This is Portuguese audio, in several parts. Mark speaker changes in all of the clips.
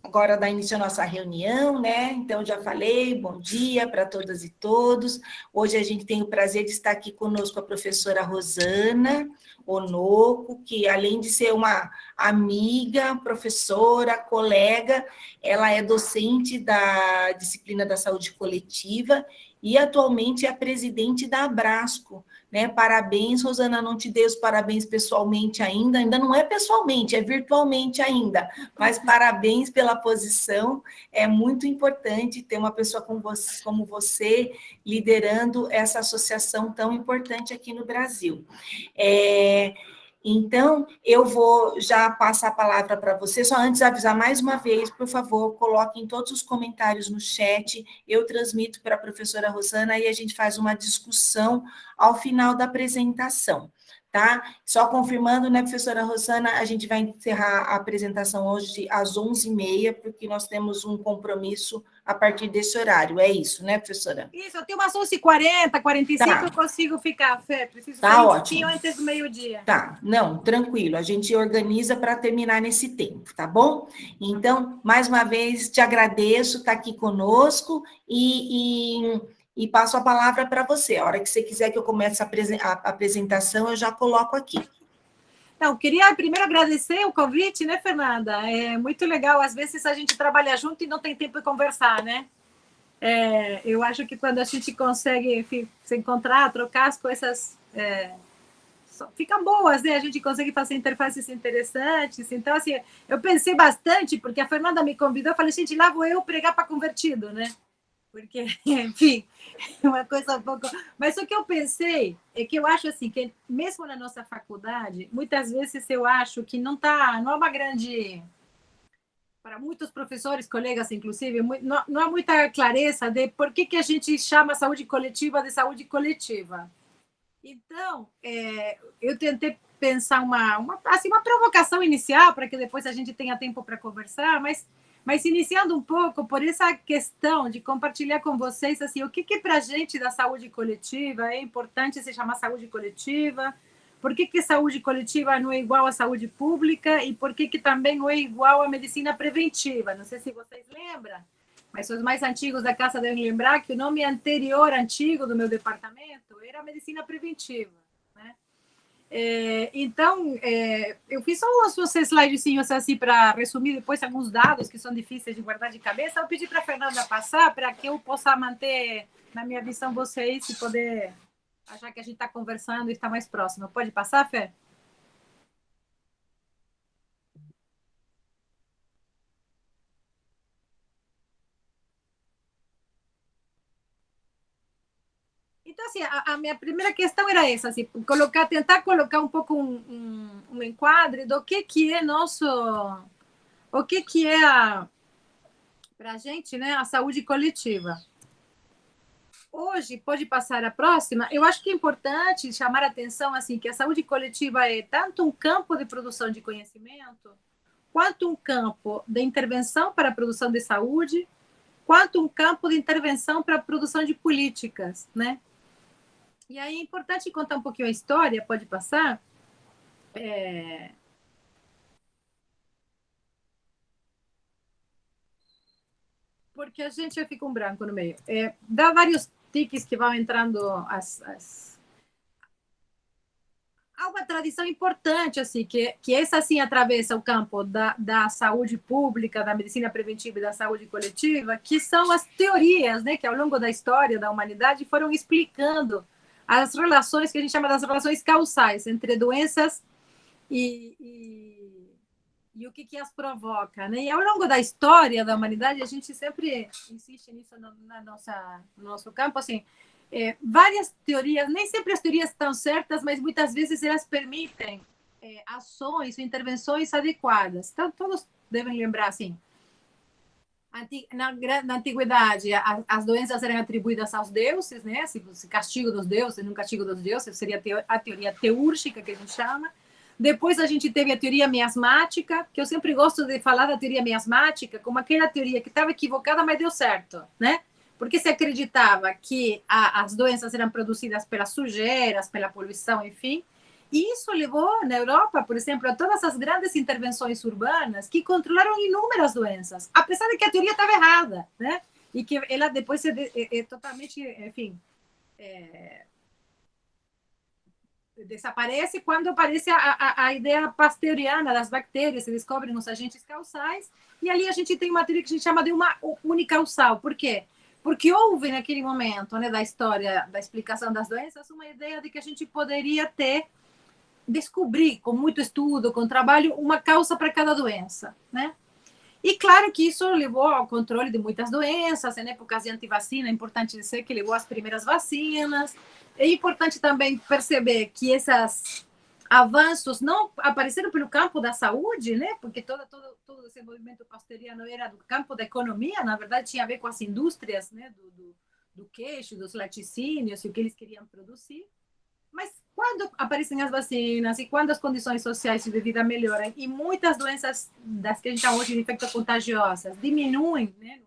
Speaker 1: agora dar início à nossa reunião, né? Então, já falei, bom dia para todas e todos. Hoje a gente tem o prazer de estar aqui conosco a professora Rosana Onoco, que além de ser uma amiga, professora, colega, ela é docente da disciplina da saúde coletiva e atualmente é a presidente da Abrasco, né? Parabéns, Rosana, não te dei os parabéns pessoalmente ainda não é pessoalmente, é virtualmente ainda, mas parabéns pela posição, é muito importante ter uma pessoa como você liderando essa associação tão importante aqui no Brasil. Então, eu vou já passar a palavra para você, só antes avisar mais uma vez, por favor, coloquem todos os comentários no chat, eu transmito para a professora Rosana e a gente faz uma discussão ao final da apresentação, tá? Só confirmando, né, professora Rosana, a gente vai encerrar a apresentação hoje às 11h30, porque nós temos um compromisso a partir desse horário, é isso, né, professora?
Speaker 2: Isso, até umas 11h40, 45
Speaker 1: tá.
Speaker 2: Eu consigo ficar, Fê, preciso
Speaker 1: tá
Speaker 2: sair um
Speaker 1: ótimo.
Speaker 2: pouquinho antes do meio-dia.
Speaker 1: Tá, não, tranquilo, a gente organiza para terminar nesse tempo, tá bom? Então, mais uma vez, te agradeço, tá aqui conosco e passo a palavra para você. A hora que você quiser que eu comece a apresentação, eu já coloco aqui.
Speaker 2: Então, queria primeiro agradecer o convite, né, Fernanda? É muito legal, às vezes a gente trabalha junto e não tem tempo de conversar, né? Eu acho que quando a gente consegue se encontrar, trocar as coisas, ficam boas, né? A gente consegue fazer interfaces interessantes. Então, assim, eu pensei bastante, porque a Fernanda me convidou, eu falei, gente, lá vou eu pregar para convertido, né? Porque, enfim, é uma coisa um pouco... Mas o que eu pensei é que eu acho assim, que mesmo na nossa faculdade, muitas vezes eu acho que não é uma grande... Para muitos professores, colegas, inclusive, não há muita clareza de por que a gente chama saúde coletiva de saúde coletiva. Então, eu tentei pensar uma provocação inicial, para que depois a gente tenha tempo para conversar, mas iniciando um pouco por essa questão de compartilhar com vocês assim, o que para a gente da saúde coletiva é importante se chamar saúde coletiva, por que saúde coletiva não é igual à saúde pública e por que também não é igual à medicina preventiva. Não sei se vocês lembram, mas os mais antigos da casa devem lembrar que o nome antigo do meu departamento era medicina preventiva, né? Então, eu fiz só uns slidezinhos assim para resumir depois alguns dados que são difíceis de guardar de cabeça. Eu pedi para a Fernanda passar para que eu possa manter na minha visão vocês e poder achar que a gente está conversando e está mais próximo. Pode passar, Fê? Então, assim, a minha primeira questão era essa, assim, tentar colocar um pouco um enquadre do que é nosso... O que é, para a gente, né, a saúde coletiva. Hoje, pode passar a próxima, eu acho que é importante chamar a atenção assim, que a saúde coletiva é tanto um campo de produção de conhecimento, quanto um campo de intervenção para a produção de saúde, quanto um campo de intervenção para a produção de políticas, né? E aí é importante contar um pouquinho a história, pode passar? Porque a gente já fica um branco no meio. Dá vários tiques que vão entrando há uma tradição importante, assim, que essa, assim, atravessa o campo da saúde pública, da medicina preventiva e da saúde coletiva, que são as teorias, né, que ao longo da história da humanidade foram explicando as relações que a gente chama das relações causais entre doenças e o que as provoca, né? E ao longo da história da humanidade, a gente sempre insiste nisso no nosso campo, assim, várias teorias, nem sempre as teorias estão certas, mas muitas vezes elas permitem ações ou intervenções adequadas. Então, todos devem lembrar, assim, na antiguidade, as doenças eram atribuídas aos deuses, né? Se castigo dos deuses, não castigo dos deuses, seria a teoria teúrgica, que a gente chama. Depois a gente teve a teoria miasmática, que eu sempre gosto de falar da teoria miasmática como aquela teoria que estava equivocada, mas deu certo, né? Porque se acreditava que as doenças eram produzidas pelas sujeiras, pela poluição, enfim, isso levou, na Europa, por exemplo, a todas as grandes intervenções urbanas que controlaram inúmeras doenças, apesar de que a teoria estava errada, né? E que ela depois é totalmente, enfim, desaparece quando aparece a ideia pasteuriana das bactérias, se descobrem os agentes causais, e ali a gente tem uma teoria que a gente chama de uma unicausal. Por quê? Porque houve, naquele momento, né, da história da explicação das doenças, uma ideia de que a gente poderia descobrir, com muito estudo, com trabalho, uma causa para cada doença, né? E claro que isso levou ao controle de muitas doenças, em épocas de antivacina, é importante dizer que levou às primeiras vacinas. É importante também perceber que esses avanços não apareceram pelo campo da saúde, né? Porque todo esse movimento pasteuriano era do campo da economia, na verdade tinha a ver com as indústrias, né? Do queijo, dos laticínios e o que eles queriam produzir. Mas quando aparecem as vacinas e quando as condições sociais de vida melhoram e muitas doenças das que a gente chama hoje de infecto-contagiosas diminuem, né,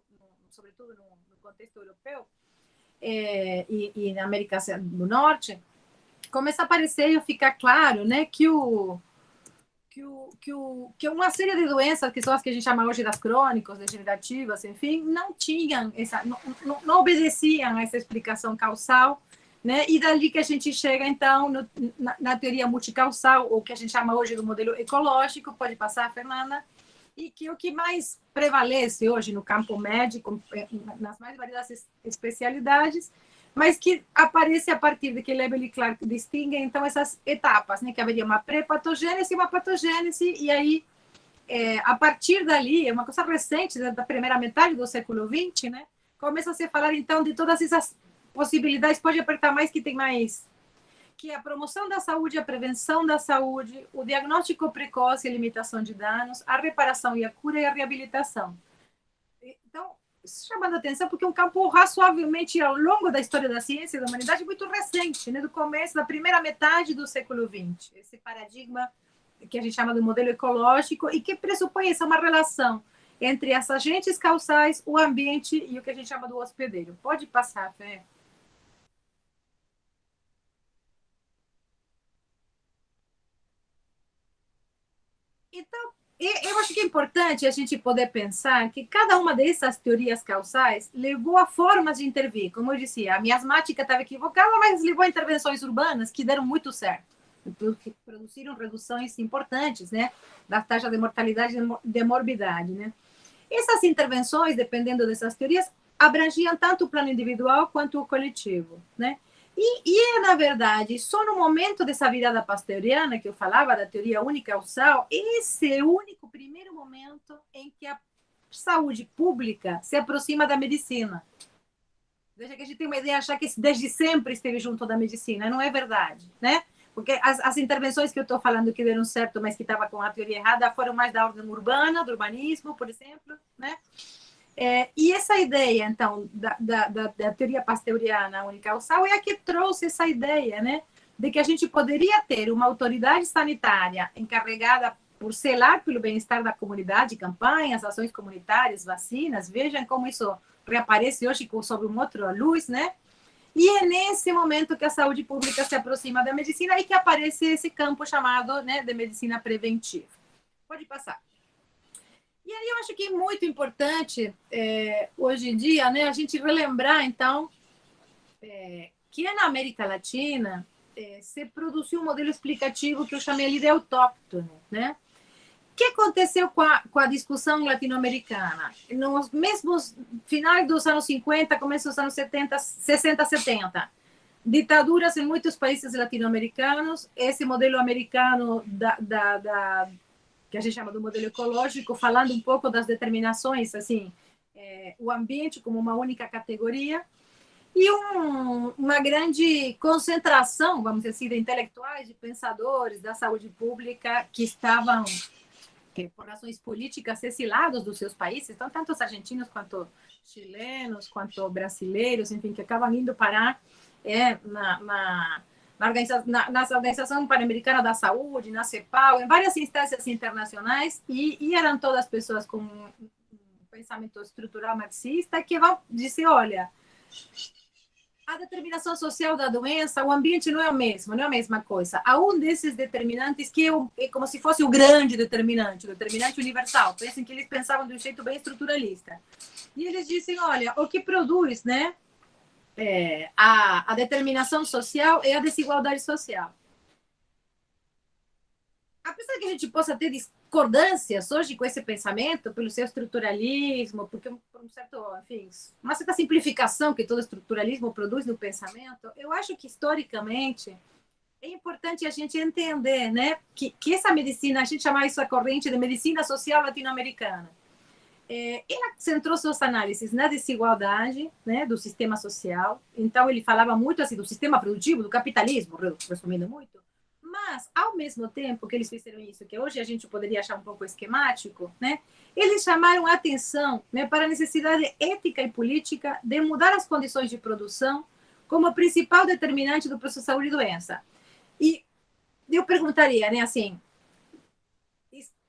Speaker 2: sobretudo no contexto europeu e na América do Norte, começa a aparecer e fica claro, né, que uma série de doenças, que são as que a gente chama hoje das crônicas, degenerativas, enfim, não tinham não obedeciam a essa explicação causal, né? E dali que a gente chega, então, na teoria multicausal, ou que a gente chama hoje do modelo ecológico, pode passar, Fernanda, e que o que mais prevalece hoje no campo médico, nas mais variadas especialidades, mas que aparece a partir de que Lebel e Clark distinguem, então, essas etapas, né? Que haveria uma pré-patogênese e uma patogênese, e aí, a partir dali, é uma coisa recente, da primeira metade do século XX, né? Começa a se falar, então, de todas essas possibilidades, pode apertar mais que tem mais, que é a promoção da saúde, a prevenção da saúde, o diagnóstico precoce e limitação de danos, a reparação e a cura e a reabilitação. Então, chamando a atenção, porque é um campo razoavelmente, ao longo da história da ciência e da humanidade, muito recente, né? Do começo, da primeira metade do século XX. Esse paradigma que a gente chama de modelo ecológico e que pressupõe uma relação entre as agentes causais, o ambiente e o que a gente chama do hospedeiro. Pode passar, Fê. Então, eu acho que é importante a gente poder pensar que cada uma dessas teorias causais levou a formas de intervir. Como eu disse, a miasmática estava equivocada, mas levou a intervenções urbanas que deram muito certo, que produziram reduções importantes, né, da taxa de mortalidade e de morbidade, né? Essas intervenções, dependendo dessas teorias, abrangiam tanto o plano individual quanto o coletivo, né? E na verdade, só no momento dessa virada pasteuriana, que eu falava da teoria unicausal, esse é o único primeiro momento em que a saúde pública se aproxima da medicina. Veja que a gente tem uma ideia de achar que desde sempre esteve junto da medicina, não é verdade, né? Porque as intervenções que eu estou falando que deram certo, mas que estavam com a teoria errada, foram mais da ordem urbana, do urbanismo, por exemplo, né? E essa ideia, então, da teoria pasteuriana unicausal é a que trouxe essa ideia, né, de que a gente poderia ter uma autoridade sanitária encarregada por zelar pelo bem-estar da comunidade, campanhas, ações comunitárias, vacinas. Vejam como isso reaparece hoje sob uma outra luz, né? E é nesse momento que a saúde pública se aproxima da medicina e que aparece esse campo chamado, né, de medicina preventiva. Pode passar. E aí eu acho que é muito importante, hoje em dia, né, a gente relembrar, então, que na América Latina se produziu um modelo explicativo que eu chamei ali de autóctone, né? O que aconteceu com a discussão latino-americana? Nos mesmos finais dos anos 50, começo dos anos 70, 60, 70, ditaduras em muitos países latino-americanos, esse modelo americano que a gente chama do modelo ecológico, falando um pouco das determinações, assim, o ambiente como uma única categoria, e uma grande concentração, vamos dizer assim, de intelectuais, de pensadores da saúde pública que estavam, por razões políticas, exilados dos seus países, então, tanto os argentinos quanto chilenos, quanto brasileiros, enfim, que acabam indo parar na Organização Pan-Americana da Saúde, na CEPAL, em várias instâncias internacionais, e eram todas pessoas com um pensamento estrutural marxista que vão dizer, olha, a determinação social da doença, o ambiente não é o mesmo, não é a mesma coisa. Há um desses determinantes que é como se fosse o grande determinante, o determinante universal. Pensem que eles pensavam de um jeito bem estruturalista. E eles dizem, olha, o que produz, né, a determinação social é a desigualdade social. Apesar que a gente possa ter discordâncias hoje com esse pensamento, pelo seu estruturalismo, porque por um certo, enfim, uma certa simplificação que todo estruturalismo produz no pensamento, eu acho que historicamente é importante a gente entender, né, que essa medicina, a gente chama isso a corrente de medicina social latino-americana, ela centrou suas análises na desigualdade, né, do sistema social. Então ele falava muito assim do sistema produtivo, do capitalismo, resumindo muito. Mas, ao mesmo tempo que eles fizeram isso, que hoje a gente poderia achar um pouco esquemático, né, eles chamaram a atenção, né, para a necessidade ética e política de mudar as condições de produção como principal determinante do processo de saúde e doença. E eu perguntaria, né, assim,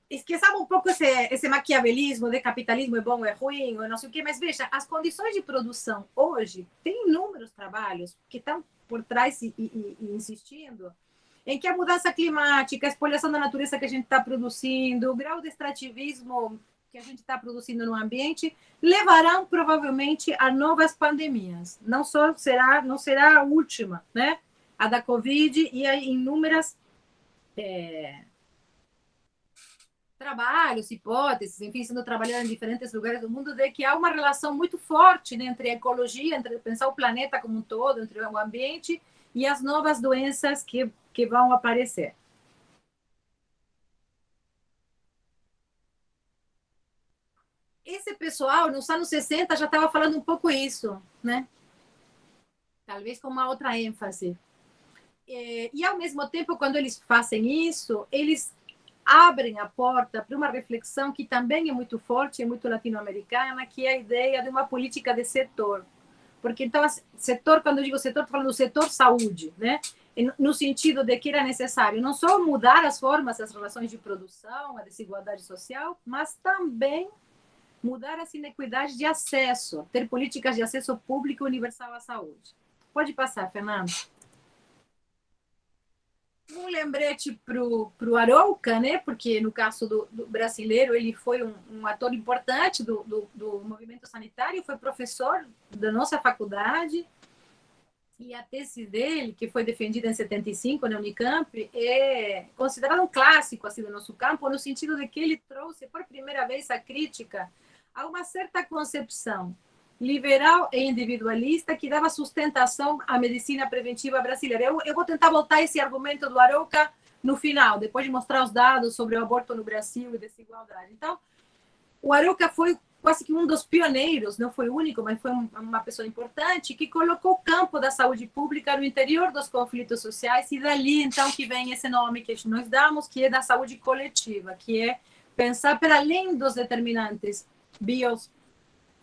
Speaker 2: esqueçamos um pouco esse maquiavelismo de capitalismo é bom ou é ruim, ou não sei o quê, mas veja, as condições de produção hoje, tem inúmeros trabalhos que estão por trás e insistindo em que a mudança climática, a espoliação da natureza que a gente está produzindo, o grau de extrativismo que a gente está produzindo no ambiente, levarão provavelmente a novas pandemias. Não será a última, né? A da Covid e a inúmeras trabalhos, hipóteses, enfim, sendo trabalhadas em diferentes lugares do mundo, de que há uma relação muito forte, né, entre a ecologia, entre pensar o planeta como um todo, entre o ambiente e as novas doenças que vão aparecer. Esse pessoal, nos anos 60, já estava falando um pouco isso, né? Talvez com uma outra ênfase. E, ao mesmo tempo, quando eles fazem isso, eles abrem a porta para uma reflexão que também é muito forte, é muito latino-americana, que é a ideia de uma política de setor. Porque, então, setor, quando eu digo setor, estou falando do setor saúde, né? No sentido de que era necessário não só mudar as formas, as relações de produção, a desigualdade social, mas também mudar as inequidades de acesso, ter políticas de acesso público universal à saúde. Pode passar, Fernando. Um lembrete para o Arouca, né? Porque no caso do brasileiro, ele foi um ator importante do movimento sanitário, foi professor da nossa faculdade, e a tese dele, que foi defendida em 75 na Unicamp, é considerada um clássico assim, do nosso campo, no sentido de que ele trouxe por primeira vez a crítica a uma certa concepção liberal e individualista que dava sustentação à medicina preventiva brasileira. Eu vou tentar voltar esse argumento do Arouca no final, depois de mostrar os dados sobre o aborto no Brasil e desigualdade. Então, o Arouca foi quase que um dos pioneiros, não foi o único, mas foi uma pessoa importante, que colocou o campo da saúde pública no interior dos conflitos sociais, e dali, então, que vem esse nome que nós damos, que é da saúde coletiva, que é pensar, para além dos determinantes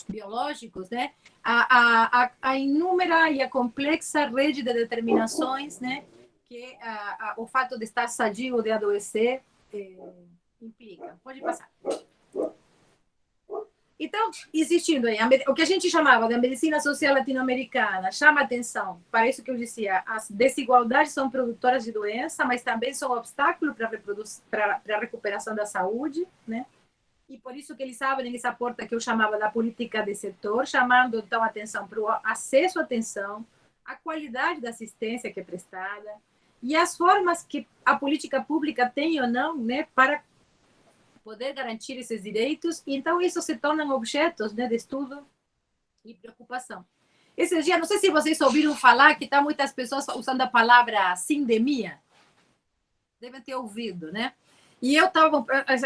Speaker 2: biológicos, né, a inúmera e a complexa rede de determinações, né, que o fato de estar sadio ou de adoecer implica. Pode passar. Então, existindo aí, o que a gente chamava de medicina social latino-americana chama atenção para isso que eu dizia, as desigualdades são produtoras de doença, mas também são obstáculo para a recuperação da saúde, né? E por isso que eles abrem essa porta que eu chamava da política de setor, chamando então atenção para o acesso à atenção, a qualidade da assistência que é prestada e as formas que a política pública tem ou não, né, para poder garantir esses direitos. E então isso se tornam objetos, né, de estudo e preocupação. Esses dias, não sei se vocês ouviram falar que está muitas pessoas usando a palavra sindemia. Devem ter ouvido, né? E eu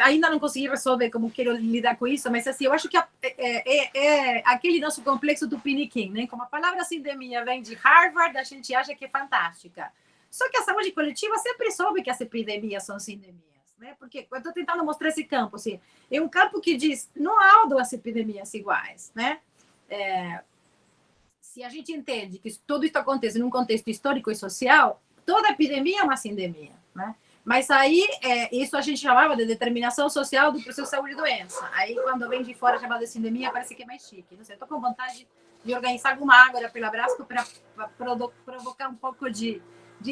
Speaker 2: ainda não consegui resolver como quero lidar com isso, mas assim, eu acho que é aquele nosso complexo do piniquim, né? Como a palavra sindemia vem de Harvard, a gente acha que é fantástica. Só que a saúde coletiva sempre soube que as epidemias são sindemias, né? Porque eu estou tentando mostrar esse campo, assim, é um campo que diz, não há duas epidemias iguais, né? Se a gente entende que tudo isso acontece num contexto histórico e social, toda epidemia é uma sindemia, né? Mas aí, isso a gente chamava de determinação social do processo de saúde e doença. Aí, quando vem de fora chamado de sindemia, parece que é mais chique. Não sei, estou com vontade de organizar alguma água pela Brasco para provocar um pouco de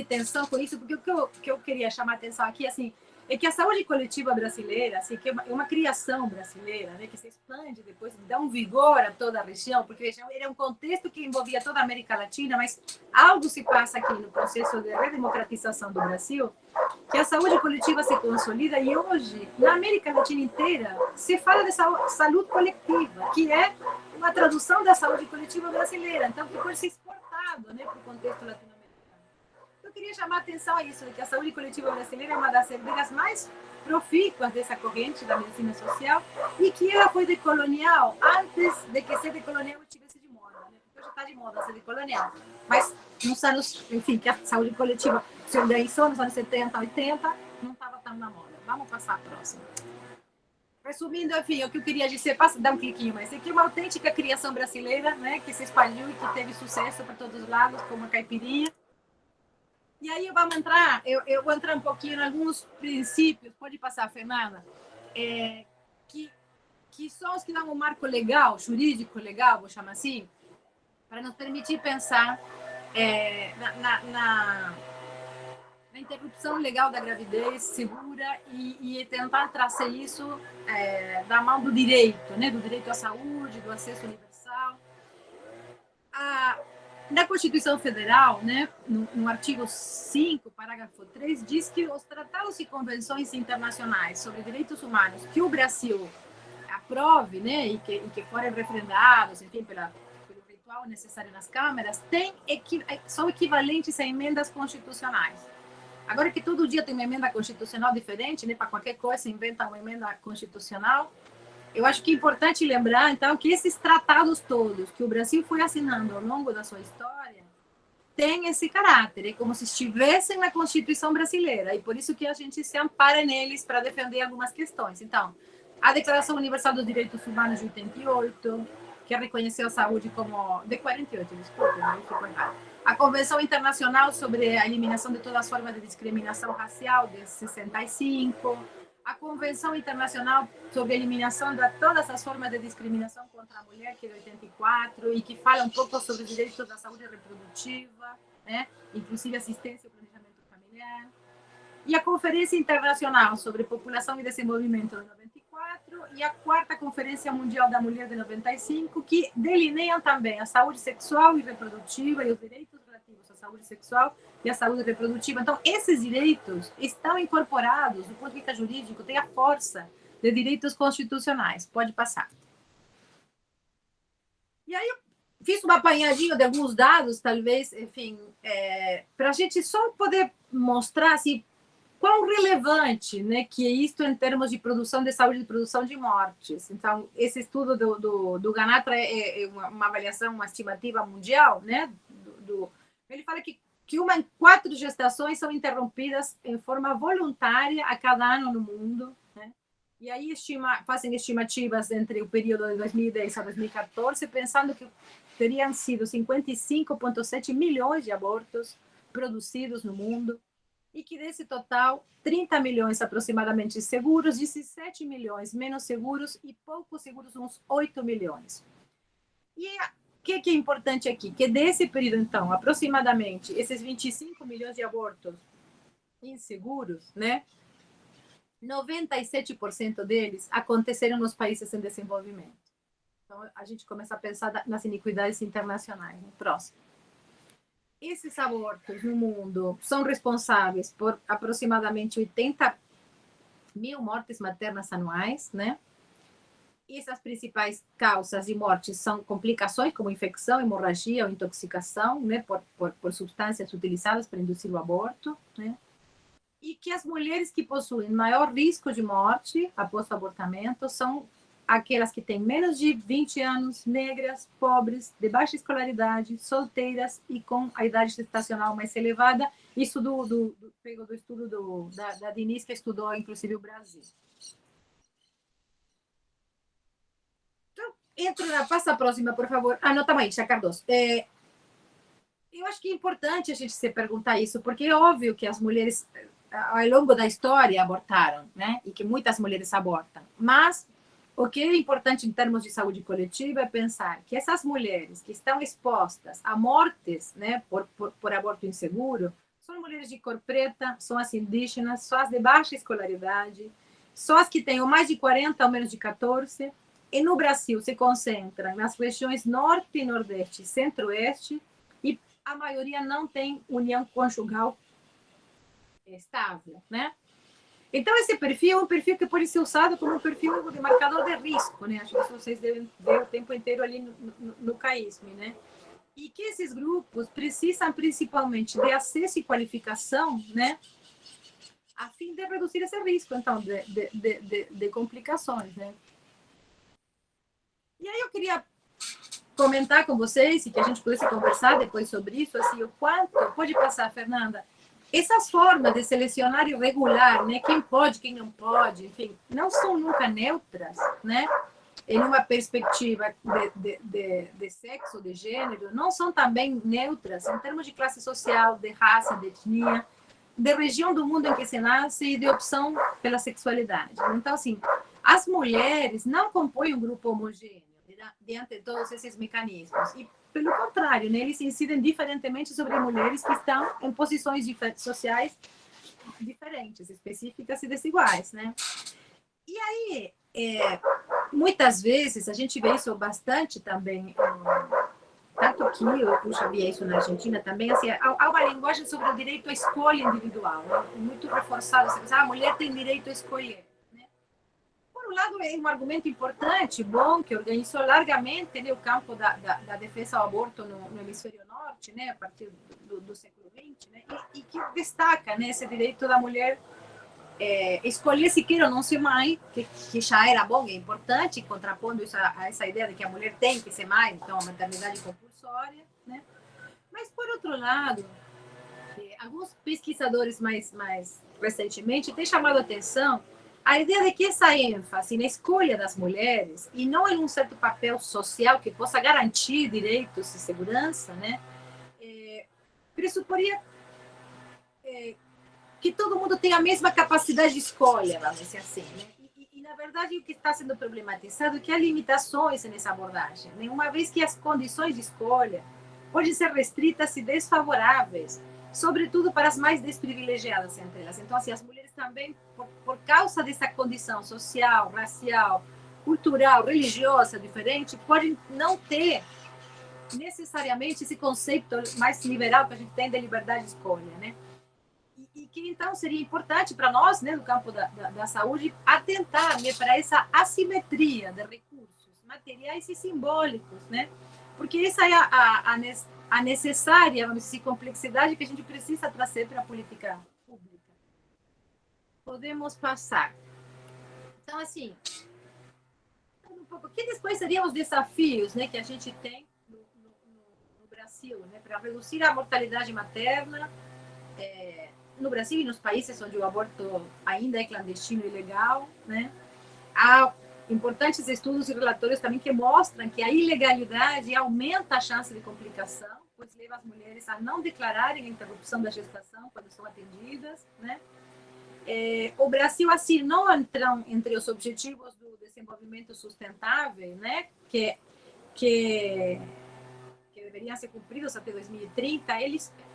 Speaker 2: tensão com isso, porque o que eu queria chamar a atenção aqui, assim, é que a saúde coletiva brasileira, assim, que é uma criação brasileira, né, que se expande depois, dá um vigor a toda a região, porque era um contexto que envolvia toda a América Latina, mas algo se passa aqui no processo de redemocratização do Brasil, que a saúde coletiva se consolida e hoje, na América Latina inteira, se fala de saúde coletiva, que é uma tradução da saúde coletiva brasileira, então que pode ser exportado, né, para o contexto latino-americano. Eu queria chamar a atenção a isso, de que a saúde coletiva brasileira é uma das herdeiras mais profícuas dessa corrente da medicina social e que ela foi decolonial antes de que ser decolonial estivesse de moda, né? Porque hoje está de moda ser decolonial. Mas nos anos, enfim, que a saúde coletiva se organizou nos anos 70, 80, não estava tão na moda. Vamos passar a próxima. Resumindo, enfim, o que eu queria dizer, dá um cliquinho mais, é que é uma autêntica criação brasileira, né, que se espalhou e que teve sucesso por todos os lados, como a caipirinha. E aí vamos entrar, eu vou entrar um pouquinho em alguns princípios, pode passar, Fernanda, que são os que dão um marco legal, jurídico legal, vou chamar assim, para nos permitir pensar na interrupção legal da gravidez segura e tentar trazer isso da mão do direito, né? Do direito à saúde, do acesso universal. Na Constituição Federal, né, no artigo 5, parágrafo 3, diz que os tratados e convenções internacionais sobre direitos humanos que o Brasil aprove, né, e que forem referendados, enfim, pelo ritual necessário nas câmaras, são equivalentes a emendas constitucionais. Agora que todo dia tem uma emenda constitucional diferente, né, para qualquer coisa inventa uma emenda constitucional, eu acho que é importante lembrar, então, que esses tratados todos que o Brasil foi assinando ao longo da sua história têm esse caráter, é como se estivessem na Constituição brasileira, e por isso que a gente se ampara neles para defender algumas questões. Então, a Declaração Universal dos Direitos Humanos de 88, que reconheceu a saúde como... de 48, desculpe, não ficou errado. A Convenção Internacional sobre a Eliminação de Todas as Formas de Discriminação Racial, de 65, a Convenção Internacional sobre a Eliminação de Todas as Formas de Discriminação contra a Mulher, que é de 84, e que fala um pouco sobre os direitos da saúde reprodutiva, né? Inclusive assistência e planejamento familiar. E a Conferência Internacional sobre População e Desenvolvimento, de 94, e a Quarta Conferência Mundial da Mulher, de 95, que delineiam também a saúde sexual e reprodutiva e os direitos relativos à saúde sexual e à saúde reprodutiva. Então, esses direitos estão incorporados, do ponto de vista jurídico, tem a força de direitos constitucionais. Pode passar. E aí, eu fiz um apanhadinho de alguns dados, talvez, enfim, para a gente só poder mostrar, assim, quão relevante, né, que é isto em termos de produção de saúde e produção de mortes. Então, esse estudo do Ganatra é uma avaliação, uma estimativa mundial, né? Ele fala que uma em 4 gestações são interrompidas em forma voluntária a cada ano no mundo, né? E aí fazem estimativas entre o período de 2010 a 2014, pensando que teriam sido 55,7 milhões de abortos produzidos no mundo, e que desse total, 30 milhões aproximadamente seguros, 17 milhões menos seguros e poucos seguros, uns 8 milhões. E o que é importante aqui? Que desse período, então, aproximadamente, esses 25 milhões de abortos inseguros, né, 97% deles aconteceram nos países em desenvolvimento. Então, a gente começa a pensar nas iniquidades internacionais. Né? Próximo. Esses abortos no mundo são responsáveis por aproximadamente 80 mil mortes maternas anuais, né? E essas principais causas de morte são complicações como infecção, hemorragia ou intoxicação, né? Por substâncias utilizadas para induzir o aborto, né? E que as mulheres que possuem maior risco de morte após o abortamento são aquelas que têm menos de 20 anos, negras, pobres, de baixa escolaridade, solteiras e com a idade gestacional mais elevada. Isso pegou do estudo da Denise, que estudou, inclusive, o Brasil. Então, passa a próxima, por favor. Anota aí, Tia Cardoso. Eu acho que é importante a gente se perguntar isso, porque é óbvio que as mulheres ao longo da história abortaram, né? E que muitas mulheres abortam. Mas o que é importante em termos de saúde coletiva é pensar que essas mulheres que estão expostas a mortes, né, por aborto inseguro, são mulheres de cor preta, são as indígenas, são as de baixa escolaridade, são as que têm ou mais de 40 ou menos de 14, e no Brasil se concentram nas regiões norte e nordeste e centro-oeste, e a maioria não tem união conjugal estável, né? Então, esse perfil é um perfil que pode ser usado como um perfil de marcador de risco, né? Acho que vocês devem ver o tempo inteiro ali no CAISM, né? E que esses grupos precisam principalmente de acesso e qualificação, né? A fim de reduzir esse risco, então, de complicações, né? E aí eu queria comentar com vocês, e que a gente pudesse conversar depois sobre isso, assim, o quanto pode passar, Fernanda, essas formas de selecionar e regular, né, quem pode, quem não pode, enfim, não são nunca neutras, né, em uma perspectiva de sexo, de gênero, não são também neutras em termos de classe social, de raça, de etnia, de região do mundo em que se nasce e de opção pela sexualidade. Então, assim, as mulheres não compõem um grupo homogêneo diante de todos esses mecanismos. E, pelo contrário, né, eles incidem diferentemente sobre mulheres que estão em posições sociais diferentes, específicas e desiguais, né? E aí, muitas vezes, a gente vê isso bastante também, tanto que eu já vi isso na Argentina também, assim, há uma linguagem sobre o direito à escolha individual, né? Muito reforçado, você pensa, a mulher tem direito a escolher. Por um lado, é um argumento importante, bom, que organizou largamente, né, o campo da defesa ao aborto no hemisfério norte, né, a partir do século XX, né, e que destaca, né, esse direito da mulher escolher se quer ou não ser mãe, que já era bom e importante, contrapondo isso a essa ideia de que a mulher tem que ser mãe, então a maternidade compulsória, né. Mas, por outro lado, alguns pesquisadores mais recentemente têm chamado a atenção a ideia de que essa ênfase na escolha das mulheres, e não em um certo papel social que possa garantir direitos e segurança, né, pressuporia que todo mundo tem a mesma capacidade de escolha, vamos dizer assim, né? E, na verdade, o que está sendo problematizado é que há limitações nessa abordagem, né? Uma vez que as condições de escolha podem ser restritas e desfavoráveis, sobretudo para as mais desprivilegiadas entre elas. Então, assim, as mulheres também, por causa dessa condição social, racial, cultural, religiosa diferente, podem não ter necessariamente esse conceito mais liberal que a gente tem de liberdade de escolha, né? E que, então, seria importante para nós, né, no campo da saúde, atentar, né, para essa assimetria de recursos materiais e simbólicos, né? Porque essa é a necessária, vamos dizer, complexidade que a gente precisa trazer para a política pública. Podemos passar. Então, assim, um pouco, que depois seriam os desafios, né, que a gente tem no Brasil, né, para reduzir a mortalidade materna, no Brasil e nos países onde o aborto ainda é clandestino e ilegal, né? Há importantes estudos e relatórios também que mostram que a ilegalidade aumenta a chance de complicação, pois leva as mulheres a não declararem a interrupção da gestação quando são atendidas, né? O Brasil, assim, não entra entre os objetivos do desenvolvimento sustentável, né? Que deveriam ser cumpridos até 2030,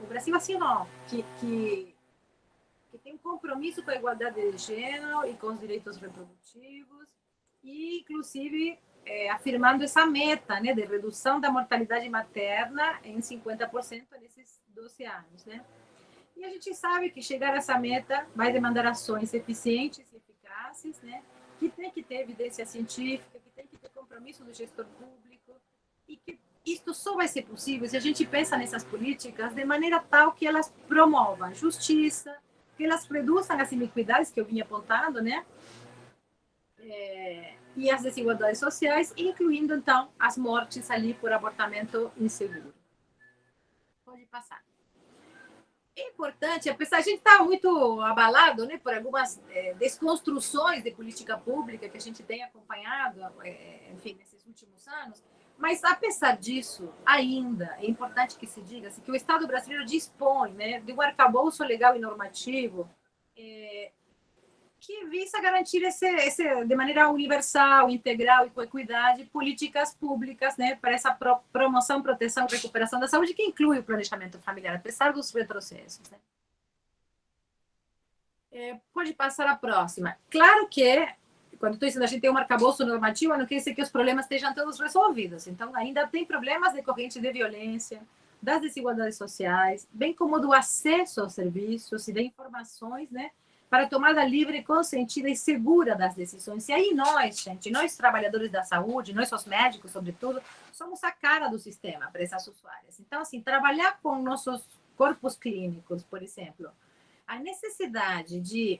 Speaker 2: o Brasil assinou que tem um compromisso com a igualdade de gênero e com os direitos reprodutivos, e, inclusive, afirmando essa meta, né, de redução da mortalidade materna em 50% nesses 12 anos. Né? E a gente sabe que chegar a essa meta vai demandar ações eficientes e eficazes, né, que tem que ter evidência científica, que tem que ter compromisso do gestor público, e que isto só vai ser possível se a gente pensa nessas políticas de maneira tal que elas promovam justiça, que elas reduzam as iniquidades que eu vinha apontando, né? E as desigualdades sociais, incluindo, então, as mortes ali por abortamento inseguro. Pode passar. É importante, apesar de a gente estar muito abalado, né, por algumas desconstruções de política pública que a gente tem acompanhado, enfim, nesses últimos anos, mas, apesar disso, ainda é importante que se diga assim, que o Estado brasileiro dispõe, né, de um arcabouço legal e normativo que visa garantir de maneira universal, integral e com equidade, políticas públicas, né, para essa promoção, proteção e recuperação da saúde, que inclui o planejamento familiar, apesar dos retrocessos. Né? Pode passar a próxima. Claro que, quando estou dizendo a gente tem um arcabouço normativo, não quer dizer que os problemas estejam todos resolvidos. Então, ainda tem problemas decorrentes de violência, das desigualdades sociais, bem como do acesso aos serviços e de informações, né, para a tomada livre, consentida e segura das decisões. E aí nós, gente, nós trabalhadores da saúde, nós os médicos, sobretudo, somos a cara do sistema para essas usuárias. Então, assim, trabalhar com nossos corpos clínicos, por exemplo, a necessidade de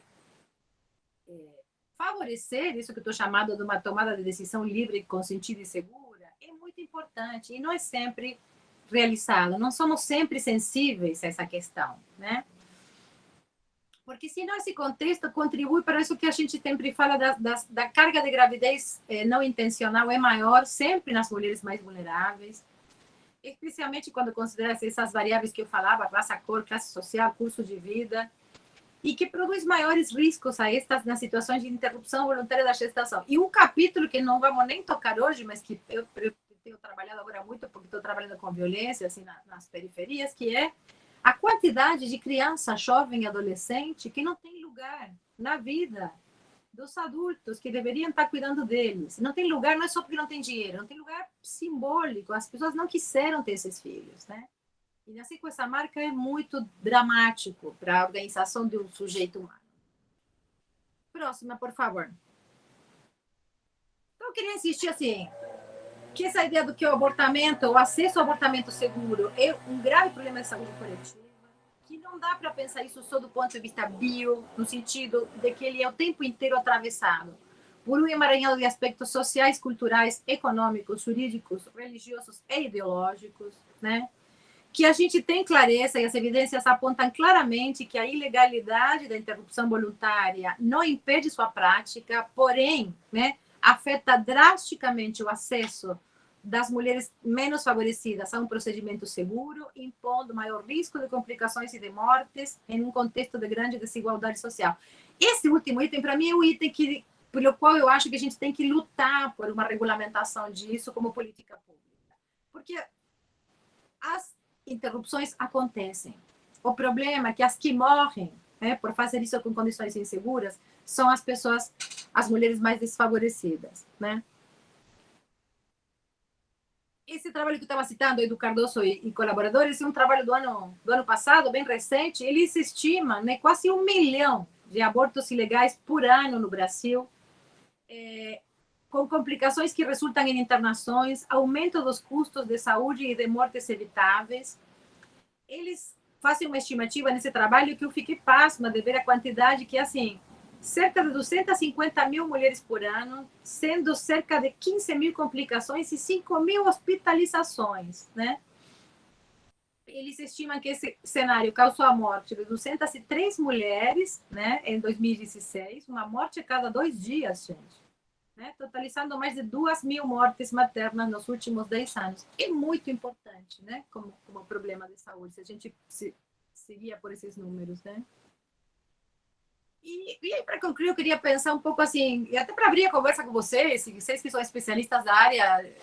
Speaker 2: favorecer isso que eu estou chamando de uma tomada de decisão livre, consentida e segura, é muito importante. E não é sempre realizá-lo, não somos sempre sensíveis a essa questão, né? Porque senão esse contexto contribui para isso que a gente sempre fala da carga de gravidez não intencional é maior sempre nas mulheres mais vulneráveis, especialmente quando considera essas variáveis que eu falava, raça, cor, classe social, curso de vida, e que produz maiores riscos a estas nas situações de interrupção voluntária da gestação. E um capítulo que não vamos nem tocar hoje, mas que eu tenho trabalhado agora muito, porque estou trabalhando com violência assim, nas periferias, que é a quantidade de criança, jovem e adolescente que não tem lugar na vida dos adultos que deveriam estar cuidando deles. Não tem lugar, não é só porque não tem dinheiro, não tem lugar simbólico. As pessoas não quiseram ter esses filhos, né? E nascer com essa marca é muito dramático para a organização de um sujeito humano. Próxima, por favor. Então, eu queria insistir assim, que essa ideia do que o abortamento, o acesso ao abortamento seguro é um grave problema de saúde coletiva, que não dá para pensar isso só do ponto de vista bio, no sentido de que ele é o tempo inteiro atravessado por um emaranhado de aspectos sociais, culturais, econômicos, jurídicos, religiosos e ideológicos, né? Que a gente tem clareza e as evidências apontam claramente que a ilegalidade da interrupção voluntária não impede sua prática, porém, né, afeta drasticamente o acesso das mulheres menos favorecidas a um procedimento seguro, impondo maior risco de complicações e de mortes em um contexto de grande desigualdade social. Esse último item, para mim, é o item pelo qual eu acho que a gente tem que lutar por uma regulamentação disso como política pública. Porque as interrupções acontecem. O problema é que as que morrem, né, por fazer isso com condições inseguras são as pessoas, as mulheres mais desfavorecidas, né? Esse trabalho que eu estava citando aí do Cardoso e colaboradores é um trabalho do ano passado, bem recente. Ele se estima, né, quase 1 milhão de abortos ilegais por ano no Brasil, com complicações que resultam em internações, aumento dos custos de saúde e de mortes evitáveis. Eles fazem uma estimativa nesse trabalho que eu fiquei pasma de ver a quantidade que, assim, cerca de 250 mil mulheres por ano, sendo cerca de 15 mil complicações e 5 mil hospitalizações, né? Eles estimam que esse cenário causou a morte de 203 mulheres, né, em 2016, uma morte a cada 2 dias, gente. Né, totalizando mais de 2.000 mortes maternas nos últimos 10 anos. É muito importante, né, como problema de saúde, se a gente seguia por esses números, né? E aí, para concluir, eu queria pensar um pouco assim, e até para abrir a conversa com vocês que são especialistas da área,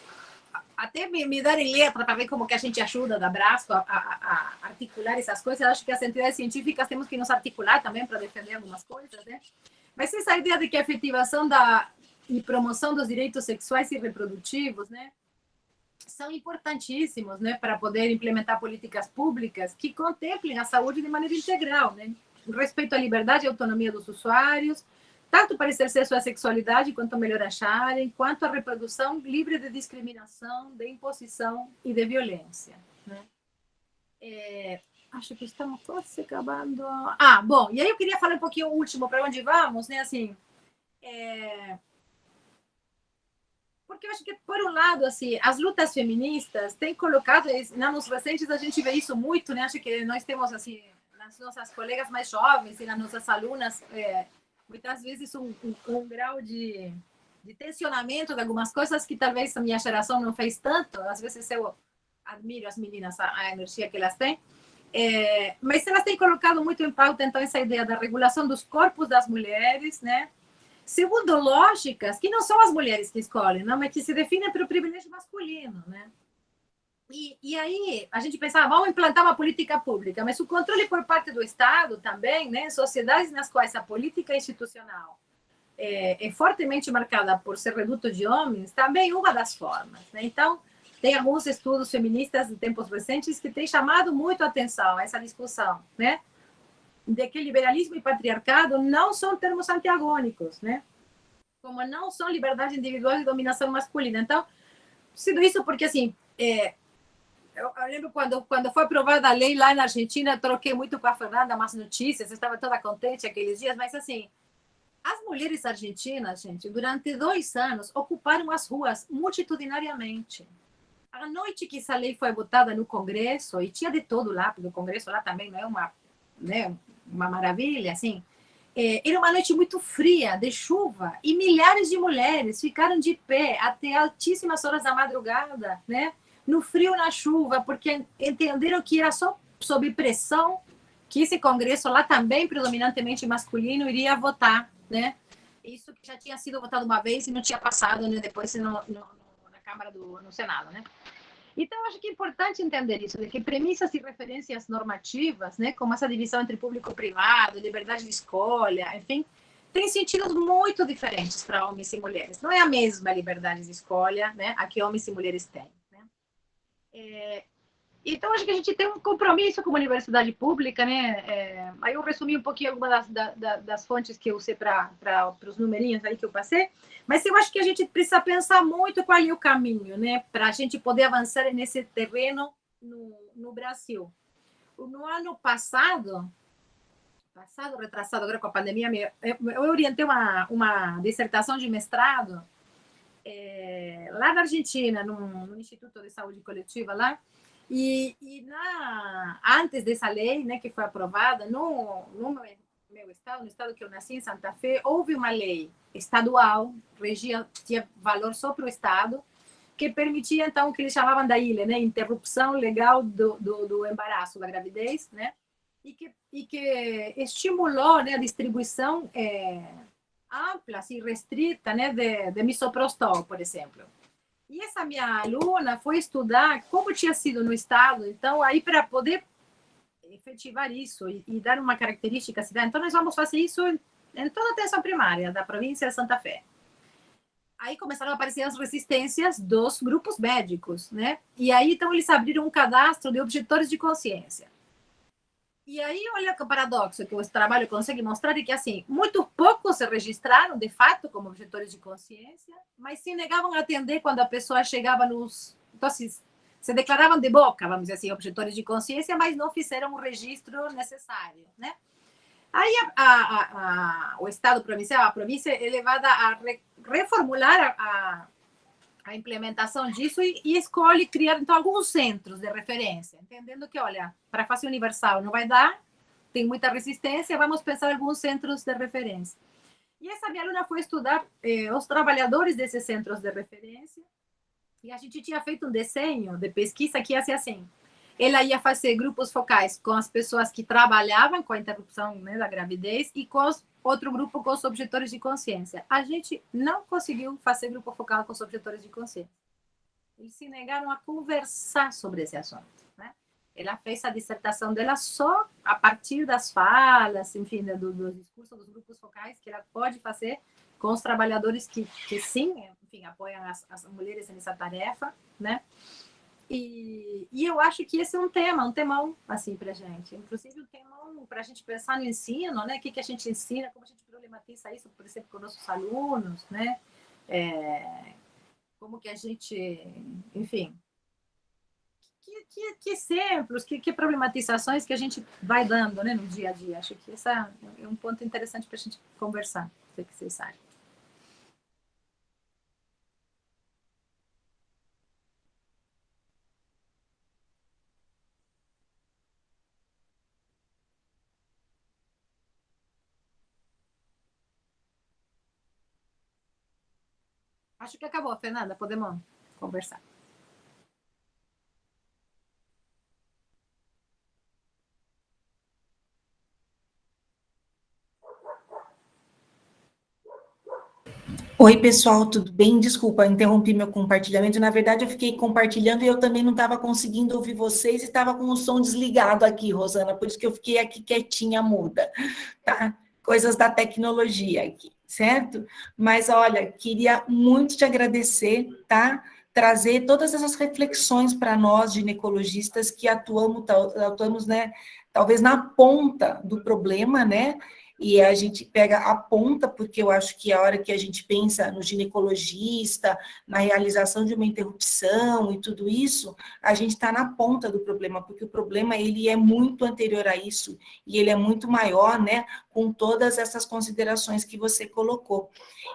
Speaker 2: até me darem letra para ver como que a gente ajuda da Brasco a articular essas coisas. Eu acho que as entidades científicas temos que nos articular também para defender algumas coisas, né? Mas essa ideia de que a efetivação e promoção dos direitos sexuais e reprodutivos, né, são importantíssimos, né, para poder implementar políticas públicas que contemplem a saúde de maneira integral, né, respeito à liberdade e autonomia dos usuários, tanto para exercer sua sexualidade quanto melhor acharem, quanto a reprodução livre de discriminação, de imposição e de violência, né. Acho que estamos quase acabando. Bom, e aí eu queria falar um pouquinho o último, para onde vamos, né, assim, porque eu acho que, por um lado, assim, as lutas feministas têm colocado, nos recentes a gente vê isso muito, né? Acho que nós temos, assim, nas nossas colegas mais jovens e nas nossas alunas, muitas vezes um grau de tensionamento de algumas coisas que talvez a minha geração não fez tanto. Às vezes eu admiro as meninas, a energia que elas têm. Mas elas têm colocado muito em pauta, então, essa ideia da regulação dos corpos das mulheres, né? Segundo lógicas que não são as mulheres que escolhem, não, mas que se definem pelo privilégio masculino, né? E aí a gente pensava, vamos implantar uma política pública, mas o controle por parte do Estado também, né? Sociedades nas quais a política institucional é fortemente marcada por ser reduto de homens, também uma das formas, né? Então, tem alguns estudos feministas de tempos recentes que têm chamado muito a atenção a essa discussão, né? De que liberalismo e patriarcado não são termos antagônicos, né? Como não são liberdade individual e dominação masculina. Então, tudo isso porque, assim, eu lembro quando foi aprovada a lei lá na Argentina, troquei muito com a Fernanda umas notícias, eu estava toda contente aqueles dias, mas, assim, as mulheres argentinas, gente, durante 2 anos, ocuparam as ruas multitudinariamente. A noite que essa lei foi votada no Congresso, e tinha de todo lá, porque o Congresso lá também não é uma maravilha, assim, era uma noite muito fria, de chuva, e milhares de mulheres ficaram de pé até altíssimas horas da madrugada, né? No frio, na chuva, porque entenderam que era só sob pressão que esse Congresso lá também predominantemente masculino iria votar, né? Isso que já tinha sido votado uma vez e não tinha passado, né? Depois na Câmara no Senado, né? Então, acho que é importante entender isso, de que premissas e referências normativas, né, como essa divisão entre público e privado, liberdade de escolha, enfim, têm sentidos muito diferentes para homens e mulheres. Não é a mesma liberdade de escolha, né, a que homens e mulheres têm. Né? Então, acho que a gente tem um compromisso com a universidade pública, né? Aí eu resumi um pouquinho algumas das fontes que eu usei para os numerinhos aí que eu passei, mas eu acho que a gente precisa pensar muito qual é o caminho, né? Para a gente poder avançar nesse terreno no Brasil. No ano passado, retrasado, agora com a pandemia, eu orientei uma dissertação de mestrado lá na Argentina, no Instituto de Saúde Coletiva lá, antes dessa lei, né, que foi aprovada, no meu estado, no estado que eu nasci, em Santa Fé, houve uma lei estadual, tinha valor só para o estado, que permitia, então, o que eles chamavam da ilha, né, interrupção legal do embaraço, da gravidez, né, e que estimulou, né, a distribuição ampla, assim, restrita, né, de misoprostol, por exemplo. E essa minha aluna foi estudar como tinha sido no estado, então, aí para poder efetivar isso e dar uma característica à cidade, então nós vamos fazer isso em toda a atenção primária da província de Santa Fé. Aí começaram a aparecer as resistências dos grupos médicos, né? E aí, então, eles abriram um cadastro de objetores de consciência. E aí, olha que paradoxo que o trabalho consegue mostrar é que, assim, muito poucos se registraram, de fato, como objetores de consciência, mas se negavam a atender quando a pessoa chegava nos... Então, se declaravam de boca, vamos dizer assim, objetores de consciência, mas não fizeram o registro necessário, né? Aí o Estado provincial, a província é levada a reformular a implementação disso e escolhe criar, então, alguns centros de referência, entendendo que, olha, para fase universal não vai dar, tem muita resistência, vamos pensar em alguns centros de referência. E essa minha aluna foi estudar os trabalhadores desses centros de referência e a gente tinha feito um desenho de pesquisa que ia ser assim. Ela ia fazer grupos focais com as pessoas que trabalhavam com a interrupção, né, da gravidez e com outro grupo com os objetores de consciência. A gente não conseguiu fazer grupo focal com os objetores de consciência. Eles se negaram a conversar sobre esse assunto. Né? Ela fez a dissertação dela só a partir das falas, enfim, do discurso dos grupos focais que ela pode fazer com os trabalhadores que sim, enfim, apoiam as mulheres nessa tarefa, né? E eu acho que esse é um temão, assim, para a gente. Inclusive, um temão para a gente pensar no ensino, né? O que a gente ensina, como a gente problematiza isso, por exemplo, com nossos alunos, né? Como que a gente, enfim, que exemplos, que problematizações que a gente vai dando, né, no dia a dia. Acho que esse é um ponto interessante para a gente conversar. Não sei o que vocês acham. Acho que acabou, Fernanda. Podemos conversar.
Speaker 1: Oi, pessoal, tudo bem? Desculpa, interrompi meu compartilhamento. Na verdade, eu fiquei compartilhando e eu também não estava conseguindo ouvir vocês e estava com o som desligado aqui, Rosana, por isso que eu fiquei aqui quietinha, muda, tá? Coisas da tecnologia aqui, certo? Mas olha, queria muito te agradecer, tá? Trazer todas essas reflexões para nós, ginecologistas, que atuamos, né, talvez na ponta do problema, né? E a gente pega a ponta, porque eu acho que a hora que a gente pensa no ginecologista, na realização de uma interrupção e tudo isso, a gente está na ponta do problema, porque o problema ele é muito anterior a isso, e ele é muito maior, né, com todas essas considerações que você colocou.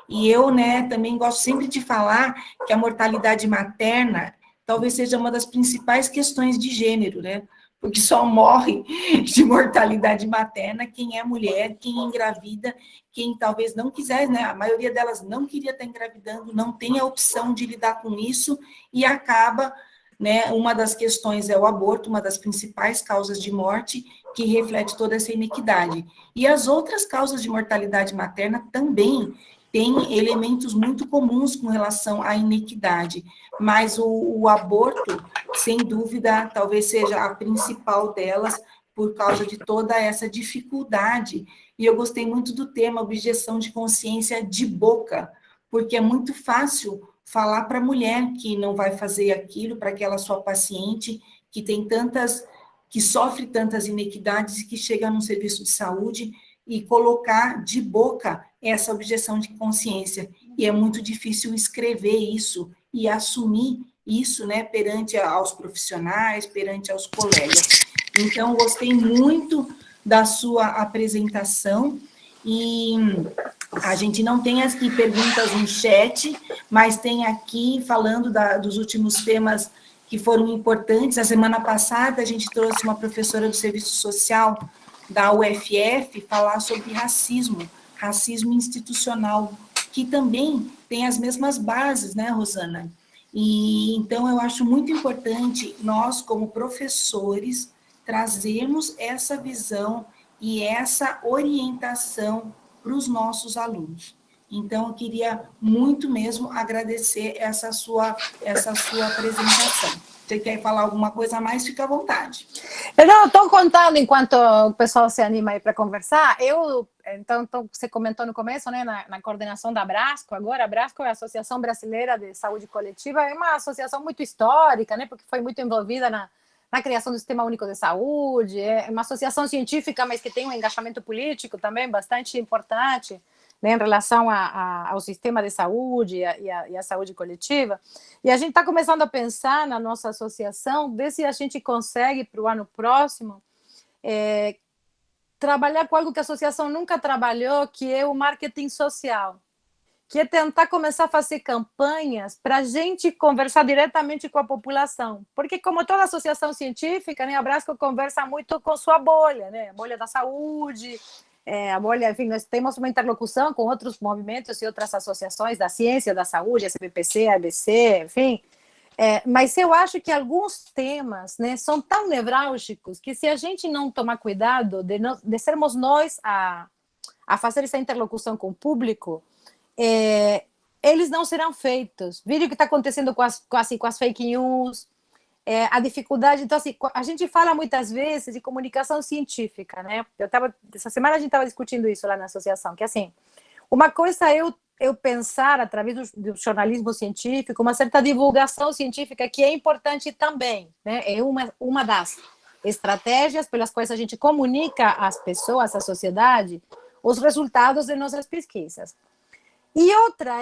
Speaker 1: E eu, né, também gosto sempre de falar que a mortalidade materna talvez seja uma das principais questões de gênero, né? Porque só morre de mortalidade materna quem é mulher, quem engravida, quem talvez não quiser, né? A maioria delas não queria estar engravidando, não tem a opção de lidar com isso e acaba, né? Uma das questões é o aborto, uma das principais causas de morte, que reflete toda essa iniquidade. E as outras causas de mortalidade materna também têm elementos muito comuns com relação à iniquidade, mas o aborto, sem dúvida, talvez seja a principal delas, por causa de toda essa dificuldade. E eu gostei muito do tema objeção de consciência de boca, porque é muito fácil falar para a mulher que não vai fazer aquilo, para aquela sua paciente que tem tantas, que sofre tantas inequidades e que chega num serviço de saúde e colocar de boca essa objeção de consciência. E é muito difícil escrever isso e assumir isso, né, perante aos profissionais, perante aos colegas. Então, gostei muito da sua apresentação e a gente não tem aqui perguntas no chat, mas tem aqui falando dos últimos temas que foram importantes. A semana passada, a gente trouxe uma professora do Serviço Social da UFF falar sobre racismo, racismo institucional, que também tem as mesmas bases, né, Rosana? E então eu acho muito importante nós, como professores, trazermos essa visão e essa orientação para os nossos alunos. Então, eu queria muito mesmo agradecer essa sua apresentação. Você quer falar alguma coisa a mais? Fica à vontade.
Speaker 2: Eu não estou contando enquanto o pessoal se anima aí para conversar. Então, você comentou no começo, né, na coordenação da Abrasco. Agora, a Abrasco é a Associação Brasileira de Saúde Coletiva, é uma associação muito histórica, né, porque foi muito envolvida na criação do Sistema Único de Saúde. É uma associação científica, mas que tem um engajamento político também bastante importante, né, em relação ao sistema de saúde e a saúde coletiva. E a gente está começando a pensar na nossa associação, ver se a gente consegue, para o ano próximo, trabalhar com algo que a associação nunca trabalhou, que é o marketing social, que é tentar começar a fazer campanhas para a gente conversar diretamente com a população. Porque, como toda associação científica, né, a Abrasco conversa muito com sua bolha, né, a bolha da saúde, a bolha, enfim, nós temos uma interlocução com outros movimentos e outras associações da ciência, da saúde, SBPC, ABC, enfim. Mas eu acho que alguns temas, né, são tão nevrálgicos que, se a gente não tomar cuidado de sermos nós a fazer essa interlocução com o público, eles não serão feitos. Vídeo que está acontecendo com as fake news, a dificuldade. Então, assim, a gente fala muitas vezes de comunicação científica, né? Essa semana a gente estava discutindo isso lá na associação, que, assim, uma coisa é eu pensar, através do jornalismo científico, uma certa divulgação científica, que é importante também, né? É uma das estratégias pelas quais a gente comunica às pessoas, à sociedade, os resultados de nossas pesquisas. E outra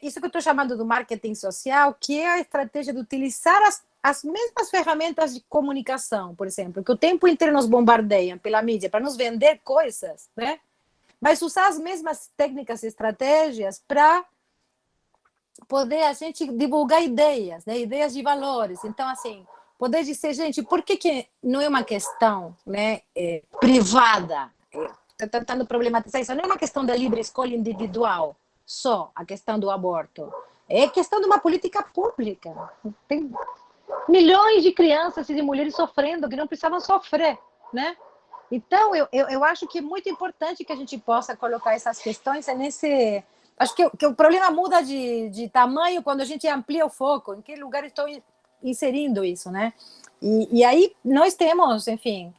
Speaker 2: isso que eu estou chamando do marketing social, que é a estratégia de utilizar as mesmas ferramentas de comunicação, por exemplo, que o tempo inteiro nos bombardeiam pela mídia para nos vender coisas, né? Mas usar as mesmas técnicas e estratégias para poder a gente divulgar ideias, né? Ideias de valores. Então, assim, poder dizer, gente, por que não é uma questão, né, privada? Estou tentando problematizar isso. Não é uma questão da livre escolha individual, só a questão do aborto. É questão de uma política pública. Tem milhões de crianças e de mulheres sofrendo que não precisavam sofrer, né? Então, eu acho que é muito importante que a gente possa colocar essas questões acho que o problema muda de tamanho quando a gente amplia o foco, em que lugar estou inserindo isso, né? E aí nós temos, enfim,